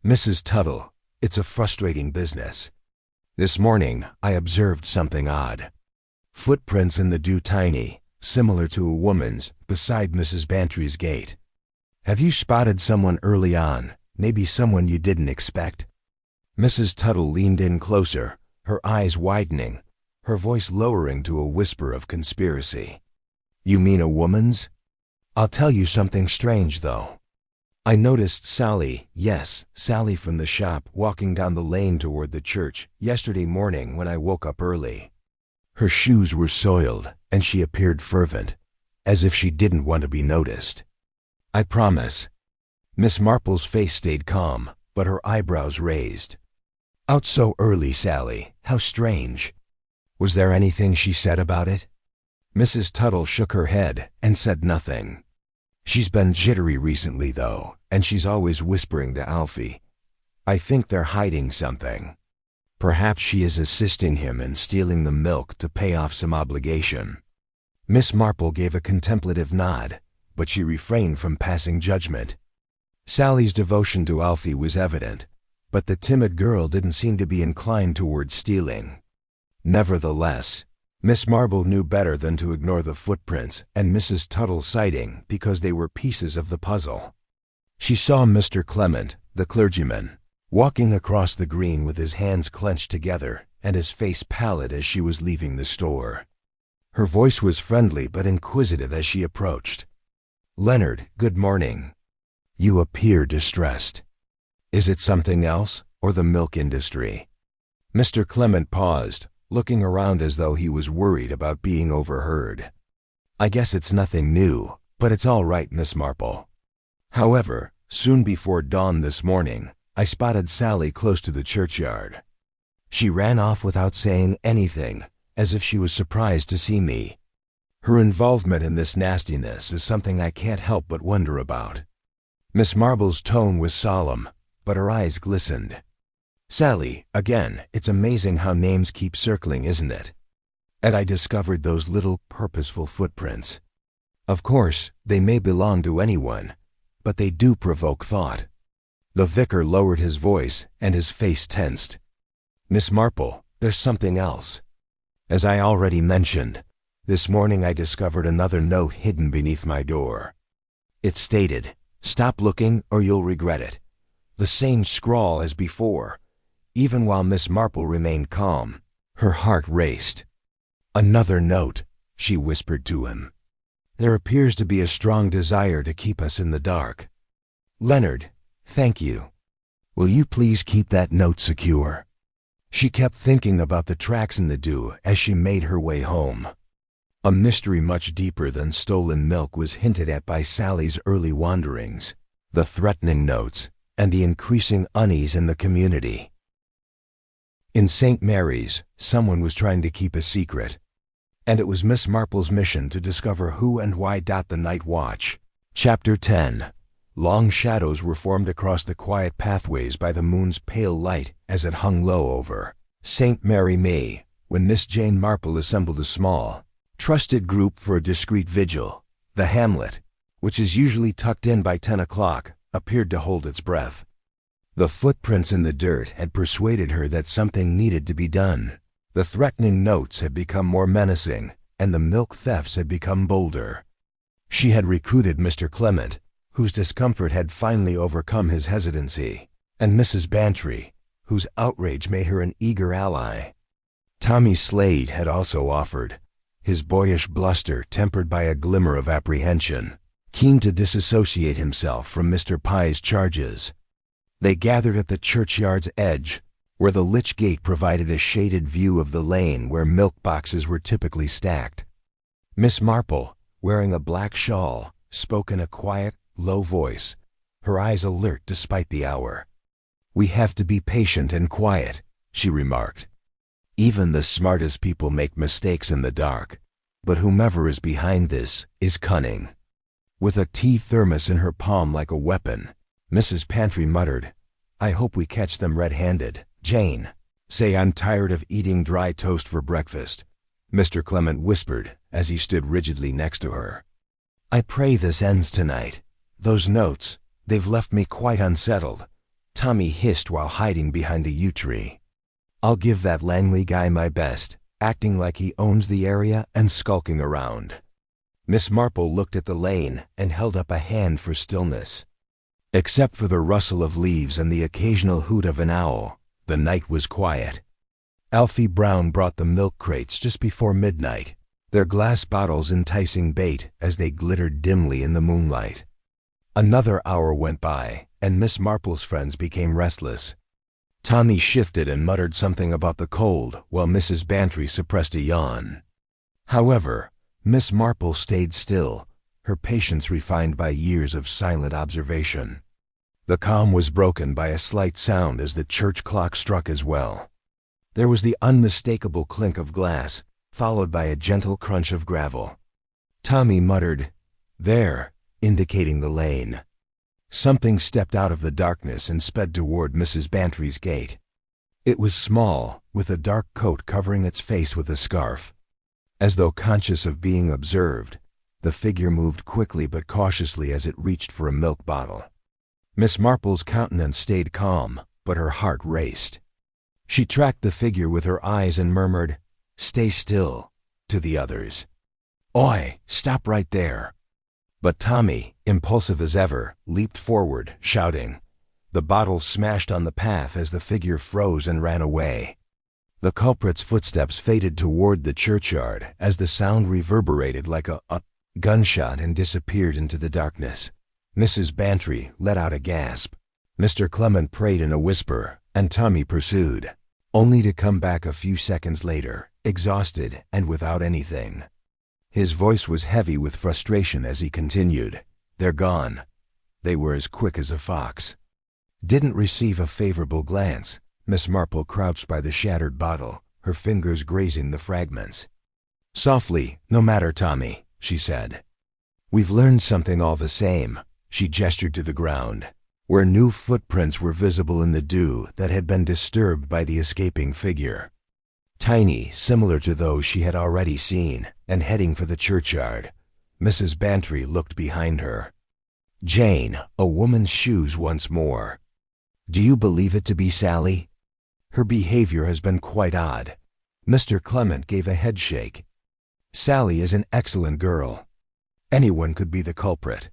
"Mrs. Tuttle, it's a frustrating business. This morning, I observed something odd. Footprints in the dew tiny, similar to a woman's, beside Mrs. Bantry's gate. Have you spotted someone early on, maybe someone you didn't expect?" Mrs. Tuttle leaned in closer, her eyes widening, her voice lowering to a whisper of conspiracy. "You mean a woman's? I'll tell you something strange, though. I noticed Sally, yes, Sally from the shop, walking down the lane toward the church yesterday morning when I woke up early. Her shoes were soiled, and she appeared fervent, as if she didn't want to be noticed. "I promise." Miss Marple's face stayed calm, but her eyebrows raised. "Out so early, Sally. How strange. Was there anything she said about it?" Mrs. Tuttle shook her head and said nothing. "She's been jittery recently, though, and she's always whispering to Alfie. I think they're hiding something. Perhaps she is assisting him in stealing the milk to pay off some obligation." Miss Marple gave a contemplative nod, but she refrained from passing judgment. Sally's devotion to Alfie was evident, but the timid girl didn't seem to be inclined towards stealing. Nevertheless, Miss Marple knew better than to ignore the footprints and Mrs. Tuttle's sighting because they were pieces of the puzzle. She saw Mr. Clement, the clergyman, walking across the green with his hands clenched together and his face pallid as she was leaving the store. Her voice was friendly but inquisitive as she approached. "Leonard, good morning. You appear distressed. Is it something else, or the milk industry?" Mr. Clement paused, looking around as though he was worried about being overheard. "I guess it's nothing new, but it's all right, Miss Marple. However, soon before dawn this morning, I spotted Sally close to the churchyard. She ran off without saying anything, as if she was surprised to see me. Her involvement in this nastiness is something I can't help but wonder about." Miss Marble's tone was solemn, but her eyes glistened. "Sally, again, it's amazing how names keep circling, isn't it? And I discovered those little purposeful footprints. Of course, they may belong to anyone, but they do provoke thought." The vicar lowered his voice and his face tensed. "Miss Marple, there's something else. As I already mentioned, this morning I discovered another note hidden beneath my door. It stated, 'Stop looking or you'll regret it.' The same scrawl as before." Even while Miss Marple remained calm, her heart raced. "Another note," she whispered to him. "There appears to be a strong desire to keep us in the dark. Leonard, thank you. Will you please keep that note secure?" She kept thinking about the tracks in the dew as she made her way home. A mystery much deeper than stolen milk was hinted at by Sally's early wanderings, the threatening notes, and the increasing unease in the community. In St. Mary's, someone was trying to keep a secret, and it was Miss Marple's mission to discover who and why. The Night Watch. Chapter 10. Long shadows were formed across the quiet pathways by the moon's pale light as it hung low over St. Mary May, when Miss Jane Marple assembled a small, trusted group for a discreet vigil. The hamlet, which is usually tucked in by 10 o'clock, appeared to hold its breath. The footprints in the dirt had persuaded her that something needed to be done. The threatening notes had become more menacing, and the milk thefts had become bolder. She had recruited Mr. Clement, whose discomfort had finally overcome his hesitancy, and Mrs. Bantry, whose outrage made her an eager ally. Tommy Slade had also offered, his boyish bluster tempered by a glimmer of apprehension, keen to disassociate himself from Mr. Pye's charges. They gathered at the churchyard's edge, where the lich gate provided a shaded view of the lane where milk boxes were typically stacked. Miss Marple, wearing a black shawl, spoke in a quiet, low voice, her eyes alert despite the hour. "We have to be patient and quiet," she remarked. "Even the smartest people make mistakes in the dark, but whomever is behind this is cunning." With a tea thermos in her palm like a weapon, Mrs. Pantry muttered, "I hope we catch them red-handed. Jane, say I'm tired of eating dry toast for breakfast," Mr. Clement whispered as he stood rigidly next to her. "I pray this ends tonight. Those notes, they've left me quite unsettled," Tommy hissed while hiding behind a yew tree. "I'll give that Langley guy my best, acting like he owns the area and skulking around." Miss Marple looked at the lane and held up a hand for stillness. Except for the rustle of leaves and the occasional hoot of an owl, the night was quiet. Alfie Brown brought the milk crates just before midnight, their glass bottles enticing bait as they glittered dimly in the moonlight. Another hour went by, and Miss Marple's friends became restless. Tommy shifted and muttered something about the cold, while Mrs. Bantry suppressed a yawn. However, Miss Marple stayed still, her patience refined by years of silent observation. The calm was broken by a slight sound as the church clock struck as well. There was the unmistakable clink of glass, followed by a gentle crunch of gravel. Tommy muttered, "There," indicating the lane. Something stepped out of the darkness and sped toward Mrs. Bantry's gate. It was small, with a dark coat covering its face with a scarf. As though conscious of being observed, the figure moved quickly but cautiously as it reached for a milk bottle. Miss Marple's countenance stayed calm, but her heart raced. She tracked the figure with her eyes and murmured, "Stay still," to the others. "Oi, stop right there." But Tommy, impulsive as ever, leaped forward, shouting. The bottle smashed on the path as the figure froze and ran away. The culprit's footsteps faded toward the churchyard as the sound reverberated like a gunshot and disappeared into the darkness. Mrs. Bantry let out a gasp. Mr. Clement prayed in a whisper, and Tommy pursued, only to come back a few seconds later, exhausted and without anything. His voice was heavy with frustration as he continued, "They're gone. They were as quick as a fox." Didn't receive a favorable glance. Miss Marple crouched by the shattered bottle, her fingers grazing the fragments. "Softly, no matter, Tommy," she said. "We've learned something all the same." She gestured to the ground, where new footprints were visible in the dew that had been disturbed by the escaping figure. Tiny, similar to those she had already seen, and heading for the churchyard. Mrs. Bantry looked behind her. "Jane, a woman's shoes once more. Do you believe it to be Sally? Her behavior has been quite odd." Mr. Clement gave a headshake. "Sally is an excellent girl. Anyone could be the culprit.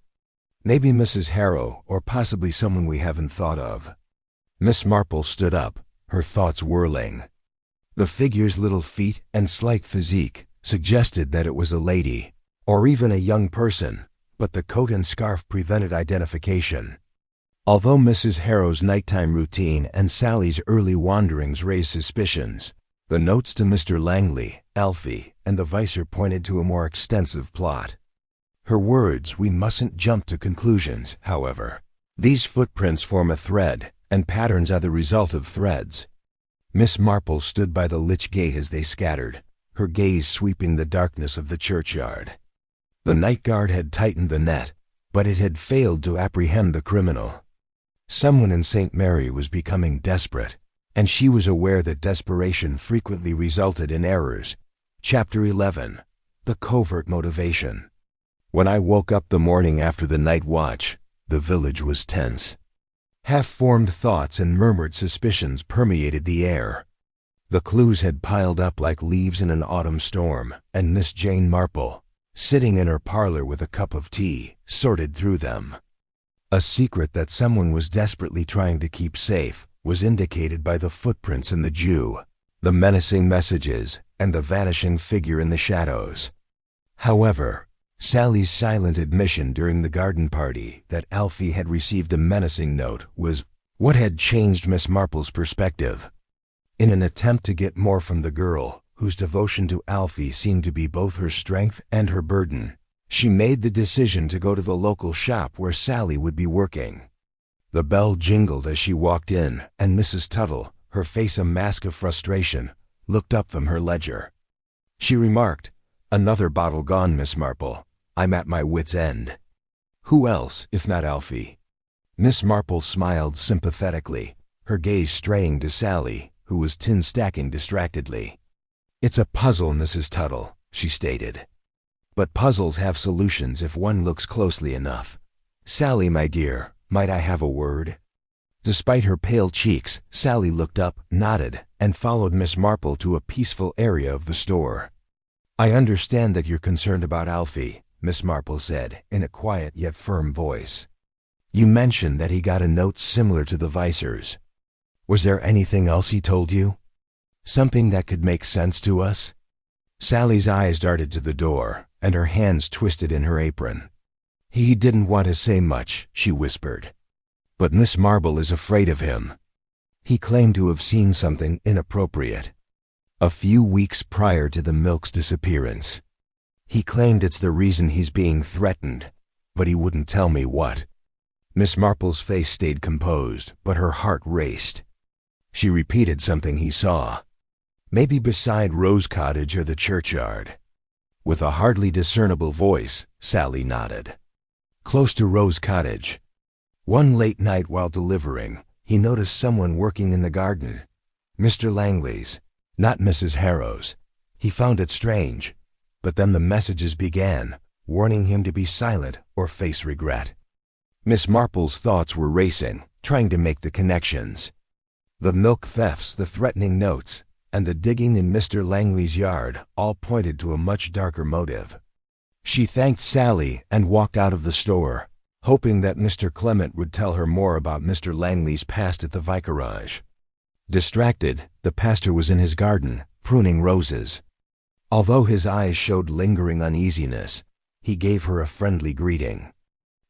Maybe Mrs. Harrow, or possibly someone we haven't thought of." Miss Marple stood up, her thoughts whirling. The figure's little feet and slight physique suggested that it was a lady, or even a young person, but the coat and scarf prevented identification. Although Mrs. Harrow's nighttime routine and Sally's early wanderings raised suspicions, the notes to Mr. Langley, Alfie, and the vicar pointed to a more extensive plot. Her words, "We mustn't jump to conclusions," however. These footprints form a thread, and patterns are the result of threads. Miss Marple stood by the lich gate as they scattered, her gaze sweeping the darkness of the churchyard. The night guard had tightened the net, but it had failed to apprehend the criminal. Someone in St. Mary was becoming desperate, and she was aware that desperation frequently resulted in errors. Chapter 11. The Covert Motivation. When I woke up the morning after the night watch, the village was tense. Half-formed thoughts and murmured suspicions permeated the air. The clues had piled up like leaves in an autumn storm, and Miss Jane Marple, sitting in her parlor with a cup of tea, sorted through them. A secret that someone was desperately trying to keep safe was indicated by the footprints in the dew, the menacing messages, and the vanishing figure in the shadows. However, Sally's silent admission during the garden party that Alfie had received a menacing note was what had changed Miss Marple's perspective. In an attempt to get more from the girl, whose devotion to Alfie seemed to be both her strength and her burden, she made the decision to go to the local shop where Sally would be working. The bell jingled as she walked in, and Mrs. Tuttle, her face a mask of frustration, looked up from her ledger. She remarked, "Another bottle gone, Miss Marple. I'm at my wit's end." "Who else, if not Alfie?" Miss Marple smiled sympathetically, her gaze straying to Sally, who was tin-stacking distractedly. "It's a puzzle, Mrs. Tuttle," she stated. "But puzzles have solutions if one looks closely enough. Sally, my dear, might I have a word?" Despite her pale cheeks, Sally looked up, nodded, and followed Miss Marple to a peaceful area of the store. "I understand that you're concerned about Alfie," Miss Marple said, in a quiet yet firm voice. "You mentioned that he got a note similar to the vicar's. Was there anything else he told you? Something that could make sense to us?" Sally's eyes darted to the door, and her hands twisted in her apron. "He didn't want to say much," she whispered. "But Miss Marple is afraid of him." He claimed to have seen something inappropriate a few weeks prior to the milk's disappearance. He claimed it's the reason he's being threatened, but he wouldn't tell me what. Miss Marple's face stayed composed, but her heart raced. She repeated something he saw. Maybe beside Rose Cottage or the churchyard. With a hardly discernible voice, Sally nodded. Close to Rose Cottage. One late night while delivering, he noticed someone working in the garden. Mr. Langley's, not Mrs. Harrow's. He found it strange, but then the messages began, warning him to be silent or face regret. Miss Marple's thoughts were racing, trying to make the connections. The milk thefts, the threatening notes, and the digging in Mr. Langley's yard all pointed to a much darker motive. She thanked Sally and walked out of the store, hoping that Mr. Clement would tell her more about Mr. Langley's past at the vicarage. Distracted, the pastor was in his garden, pruning roses. Although his eyes showed lingering uneasiness, he gave her a friendly greeting.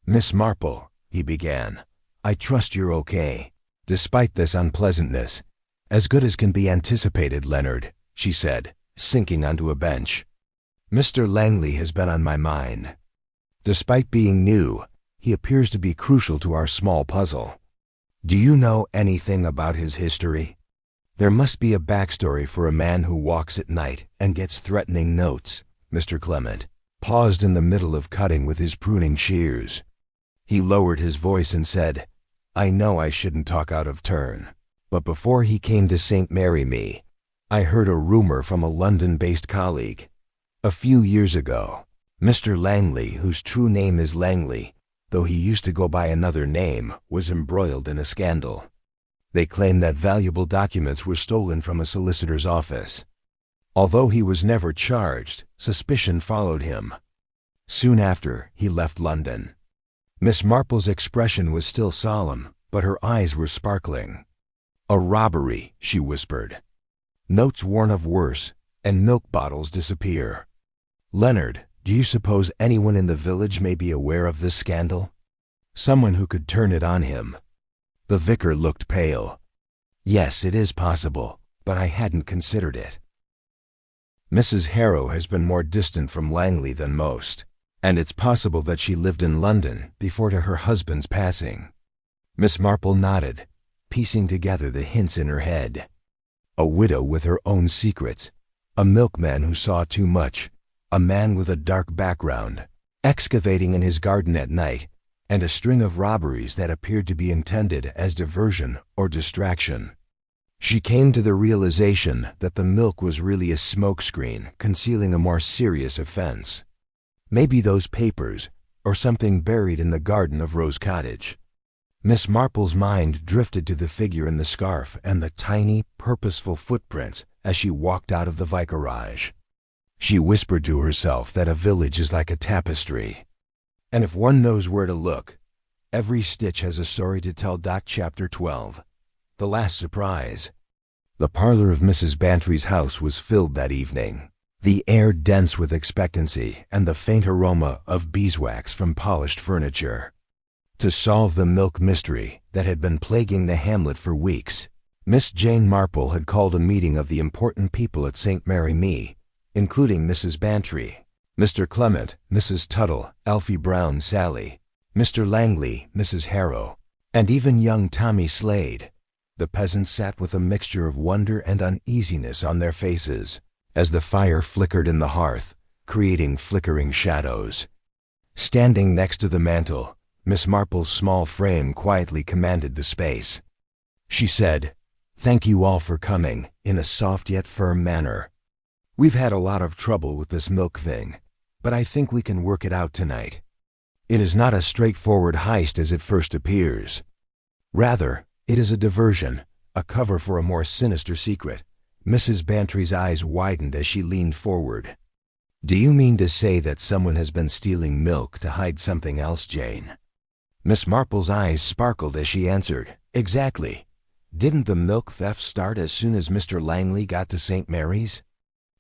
"Miss Marple," he began, "I trust you're okay. Despite this unpleasantness, as good as can be anticipated, Leonard," she said, sinking onto a bench. "Mr. Langley has been on my mind. Despite being new, he appears to be crucial to our small puzzle. Do you know anything about his history? There must be a backstory for a man who walks at night and gets threatening notes." Mr. Clement paused in the middle of cutting with his pruning shears. He lowered his voice and said, "I know I shouldn't talk out of turn, but before he came to St. Mary Me, I heard a rumor from a London-based colleague. A few years ago, Mr. Langley, whose true name is Langley, though he used to go by another name, was embroiled in a scandal. They claim that valuable documents were stolen from a solicitor's office. Although he was never charged, suspicion followed him. Soon after, he left London." Miss Marple's expression was still solemn, but her eyes were sparkling. "A robbery," she whispered. "Notes warn of worse, and milk bottles disappear. Leonard, do you suppose anyone in the village may be aware of this scandal? Someone who could turn it on him?" The vicar looked pale. "Yes, it is possible, but I hadn't considered it. Mrs. Harrow has been more distant from Langley than most, and it's possible that she lived in London before to her husband's passing." Miss Marple nodded, piecing together the hints in her head. A widow with her own secrets, a milkman who saw too much, a man with a dark background, excavating in his garden at night, and a string of robberies that appeared to be intended as diversion or distraction. She came to the realization that the milk was really a smokescreen concealing a more serious offense. Maybe those papers, or something buried in the garden of Rose Cottage. Miss Marple's mind drifted to the figure in the scarf and the tiny, purposeful footprints as she walked out of the vicarage. She whispered to herself that a village is like a tapestry, and if one knows where to look, every stitch has a story to tell. Chapter 12. The Last Surprise. The parlor of Mrs. Bantry's house was filled that evening, the air dense with expectancy and the faint aroma of beeswax from polished furniture. To solve the milk mystery that had been plaguing the hamlet for weeks, Miss Jane Marple had called a meeting of the important people at St. Mary Me, including Mrs. Bantry, Mr. Clement, Mrs. Tuttle, Alfie Brown, Sally, Mr. Langley, Mrs. Harrow, and even young Tommy Slade. The peasants sat with a mixture of wonder and uneasiness on their faces as the fire flickered in the hearth, creating flickering shadows. Standing next to the mantel, Miss Marple's small frame quietly commanded the space. She said, "Thank you all for coming," in a soft yet firm manner. "We've had a lot of trouble with this milk thing, but I think we can work it out tonight. It is not a straightforward heist as it first appears. Rather, it is a diversion, a cover for a more sinister secret." Mrs. Bantry's eyes widened as she leaned forward. "Do you mean to say that someone has been stealing milk to hide something else, Jane?" Miss Marple's eyes sparkled as she answered, "Exactly. Didn't the milk theft start as soon as Mr. Langley got to St. Mary's?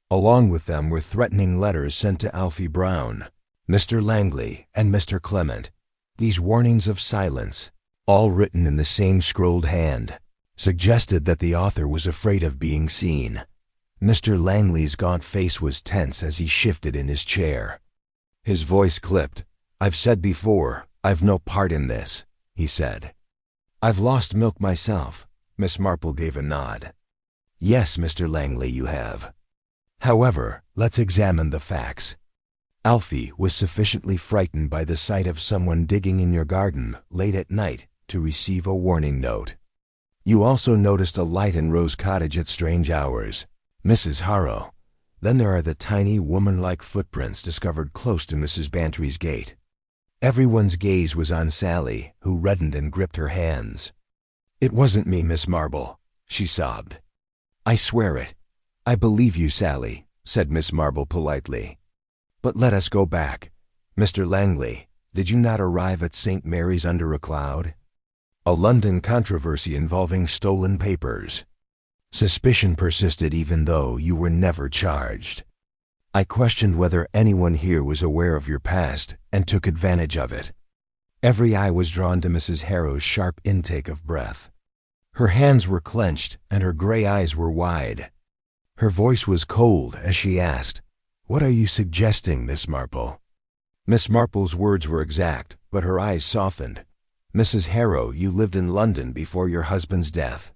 Along with them were threatening letters sent to Alfie Brown, Mr. Langley, and Mr. Clement. These warnings of silence, all written in the same scrolled hand. suggested that the author was afraid of being seen. Mr. Langley's gaunt face was tense as he shifted in his chair. His voice clipped. "I've said before, I've no part in this," he said. "I've lost milk myself." Miss Marple gave a nod. "Yes, Mr. Langley, you have. However, let's examine the facts. Alfie was sufficiently frightened by the sight of someone digging in your garden late at night to receive a warning note. You also noticed a light in Rose Cottage at strange hours, Mrs. Harrow. Then there are the tiny, woman-like footprints discovered close to Mrs. Bantry's gate. Everyone's gaze was on Sally, who reddened and gripped her hands. "It wasn't me, Miss Marple," she sobbed. "I swear it." "I believe you, Sally," said Miss Marple politely. "But let us go back. Mr. Langley, did you not arrive at St. Mary's under a cloud?" A London controversy involving stolen papers. Suspicion persisted even though you were never charged. I questioned whether anyone here was aware of your past and took advantage of it. Every eye was drawn to Mrs. Harrow's sharp intake of breath. Her hands were clenched and her gray eyes were wide. Her voice was cold as she asked, "What are you suggesting, Miss Marple?" Miss Marple's words were exact, but her eyes softened. "Mrs. Harrow, you lived in London before your husband's death.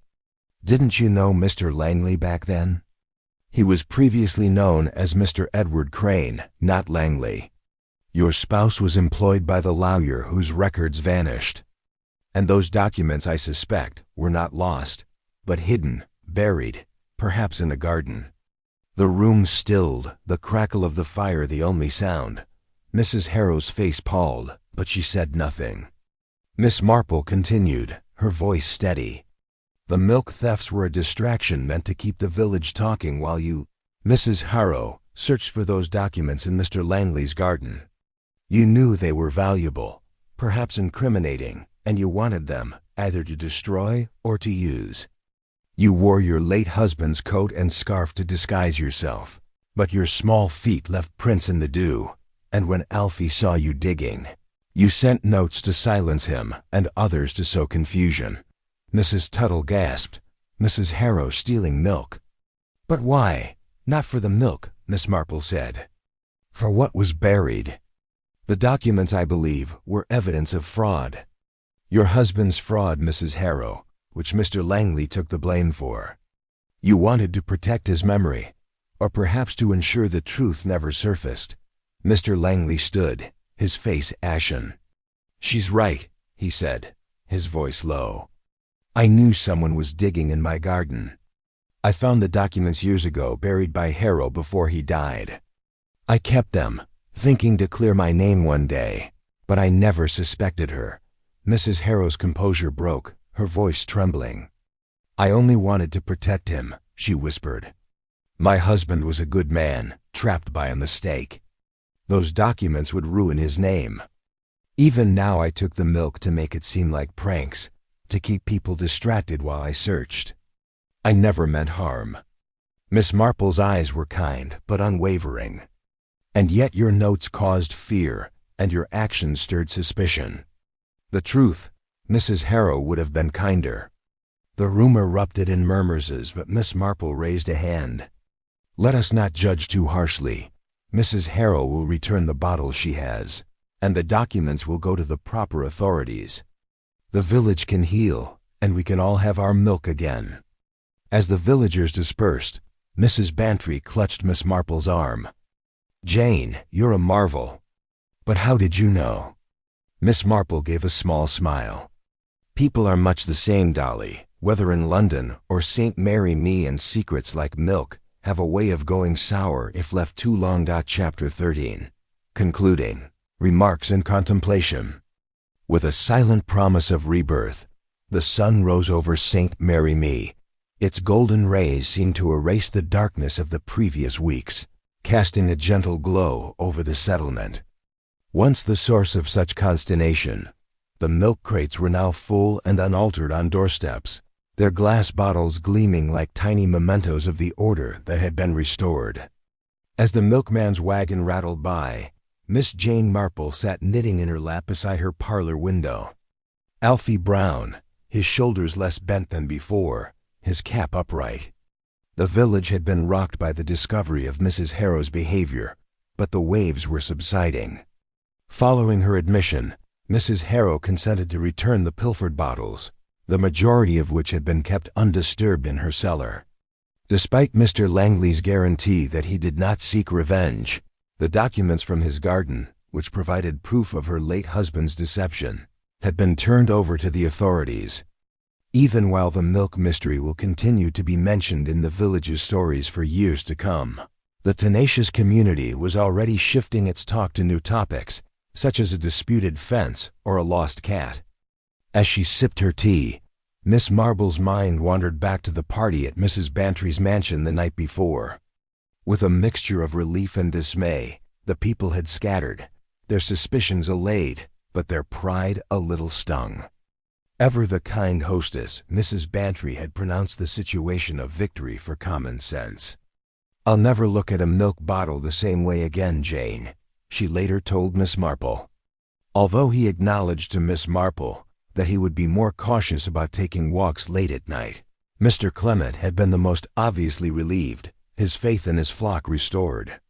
Didn't you know Mr. Langley back then?" "He was previously known as Mr. Edward Crane, not Langley. Your spouse was employed by the lawyer whose records vanished. And those documents, I suspect, were not lost, but hidden, buried, perhaps in a garden." The room stilled, the crackle of the fire the only sound. Mrs. Harrow's face palled, but she said nothing. Miss Marple continued, her voice steady. "The milk thefts were a distraction meant to keep the village talking while you, Mrs. Harrow, searched for those documents in Mr. Langley's garden. You knew they were valuable, perhaps incriminating, and you wanted them either to destroy or to use. You wore your late husband's coat and scarf to disguise yourself, but your small feet left prints in the dew, and when Alfie saw you digging, you sent notes to silence him and others to sow confusion." Mrs. Tuttle gasped. "Mrs. Harrow stealing milk." "But why? Not for the milk," Miss Marple said. "For what was buried. The documents, I believe, were evidence of fraud. Your husband's fraud, Mrs. Harrow, which Mr. Langley took the blame for. You wanted to protect his memory, or perhaps to ensure the truth never surfaced." Mr. Langley stood, his face ashen. "She's right," he said, his voice low. "I knew someone was digging in my garden. I found the documents years ago buried by Harrow before he died. I kept them, thinking to clear my name one day, but I never suspected her." Mrs. Harrow's composure broke, her voice trembling. "I only wanted to protect him," she whispered. "My husband was a good man, trapped by a mistake. Those documents would ruin his name. Even now I took the milk to make it seem like pranks, to keep people distracted while I searched. I never meant harm." Miss Marple's eyes were kind but unwavering. "And yet your notes caused fear, and your actions stirred suspicion. The truth, Mrs. Harrow would have been kinder." The room erupted in murmurs, but Miss Marple raised a hand. "Let us not judge too harshly. Mrs. Harrow will return the bottles she has, and the documents will go to the proper authorities. The village can heal, and we can all have our milk again." As the villagers dispersed, Mrs. Bantry clutched Miss Marple's arm. "Jane, you're a marvel. But how did you know?" Miss Marple gave a small smile. "People are much the same, Dolly, whether in London or St. Mary. Me and secrets like milk have a way of going sour if left too long. Chapter 13. Concluding. Remarks and Contemplation. With a silent promise of rebirth, the sun rose over St. Mary Me. Its golden rays seemed to erase the darkness of the previous weeks, casting a gentle glow over the settlement. Once the source of such consternation, the milk crates were now full and unaltered on doorsteps, their glass bottles gleaming like tiny mementos of the order that had been restored. As the milkman's wagon rattled by, Miss Jane Marple sat knitting in her lap beside her parlor window. Alfie Brown, his shoulders less bent than before, his cap upright. The village had been rocked by the discovery of Mrs. Harrow's behavior, but the waves were subsiding. Following her admission, Mrs. Harrow consented to return the pilfered bottles, the majority of which had been kept undisturbed in her cellar. Despite Mr. Langley's guarantee that he did not seek revenge, the documents from his garden, which provided proof of her late husband's deception, had been turned over to the authorities. Even while the milk mystery will continue to be mentioned in the village's stories for years to come, the tenacious community was already shifting its talk to new topics, such as a disputed fence or a lost cat. As she sipped her tea, Miss Marble's mind wandered back to the party at Mrs. Bantry's mansion the night before. With a mixture of relief and dismay, the people had scattered, their suspicions allayed, but their pride a little stung. Ever the kind hostess, Mrs. Bantry had pronounced the situation a victory for common sense. "I'll never look at a milk bottle the same way again, Jane," she later told Miss Marple. Although he acknowledged to Miss Marple that he would be more cautious about taking walks late at night, Mr. Clement had been the most obviously relieved, his faith in his flock restored.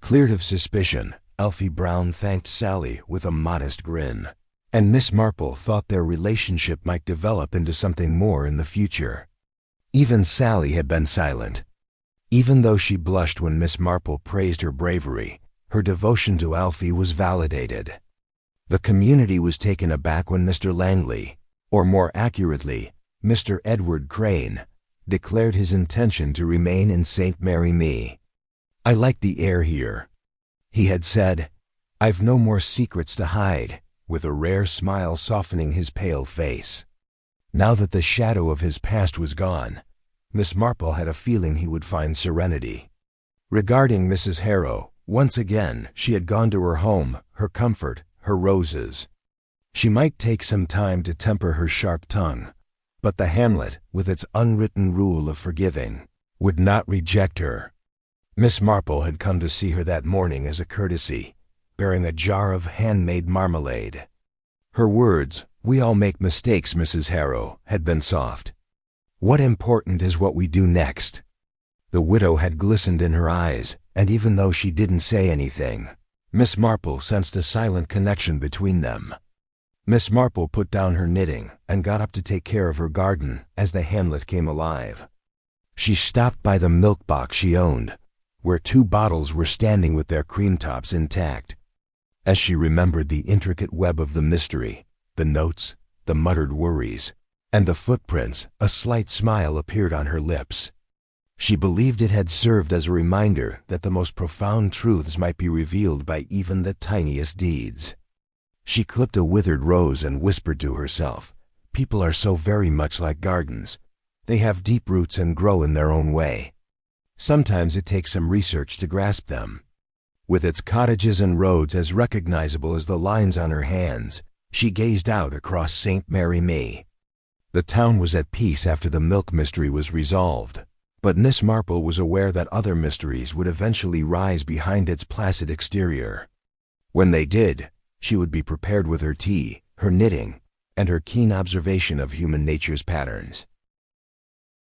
Cleared of suspicion, Alfie Brown thanked Sally with a modest grin, and Miss Marple thought their relationship might develop into something more in the future. Even Sally had been silent. Even though she blushed when Miss Marple praised her bravery, her devotion to Alfie was validated. The community was taken aback when Mr. Langley, or more accurately, Mr. Edward Crane, declared his intention to remain in St. Mary Me. "I like the air here," he had said. "I've no more secrets to hide," with a rare smile softening his pale face. Now that the shadow of his past was gone, Miss Marple had a feeling he would find serenity. Regarding Mrs. Harrow, once again she had gone to her home, her comfort, her roses. She might take some time to temper her sharp tongue, but the hamlet, with its unwritten rule of forgiving, would not reject her. Miss Marple had come to see her that morning as a courtesy, bearing a jar of handmade marmalade. Her words, "We all make mistakes, Mrs. Harrow," had been soft. "What important is what we do next?" The widow had glistened in her eyes, and even though she didn't say anything, Miss Marple sensed a silent connection between them. Miss Marple put down her knitting and got up to take care of her garden as the hamlet came alive. She stopped by the milk box she owned, where 2 bottles were standing with their cream tops intact. As she remembered the intricate web of the mystery, the notes, the muttered worries, and the footprints, a slight smile appeared on her lips. She believed it had served as a reminder that the most profound truths might be revealed by even the tiniest deeds. She clipped a withered rose and whispered to herself, "People are so very much like gardens. They have deep roots and grow in their own way. Sometimes it takes some research to grasp them." With its cottages and roads as recognizable as the lines on her hands, she gazed out across St. Mary Me. The town was at peace after the milk mystery was resolved, but Miss Marple was aware that other mysteries would eventually rise behind its placid exterior. When they did, she would be prepared with her tea, her knitting, and her keen observation of human nature's patterns.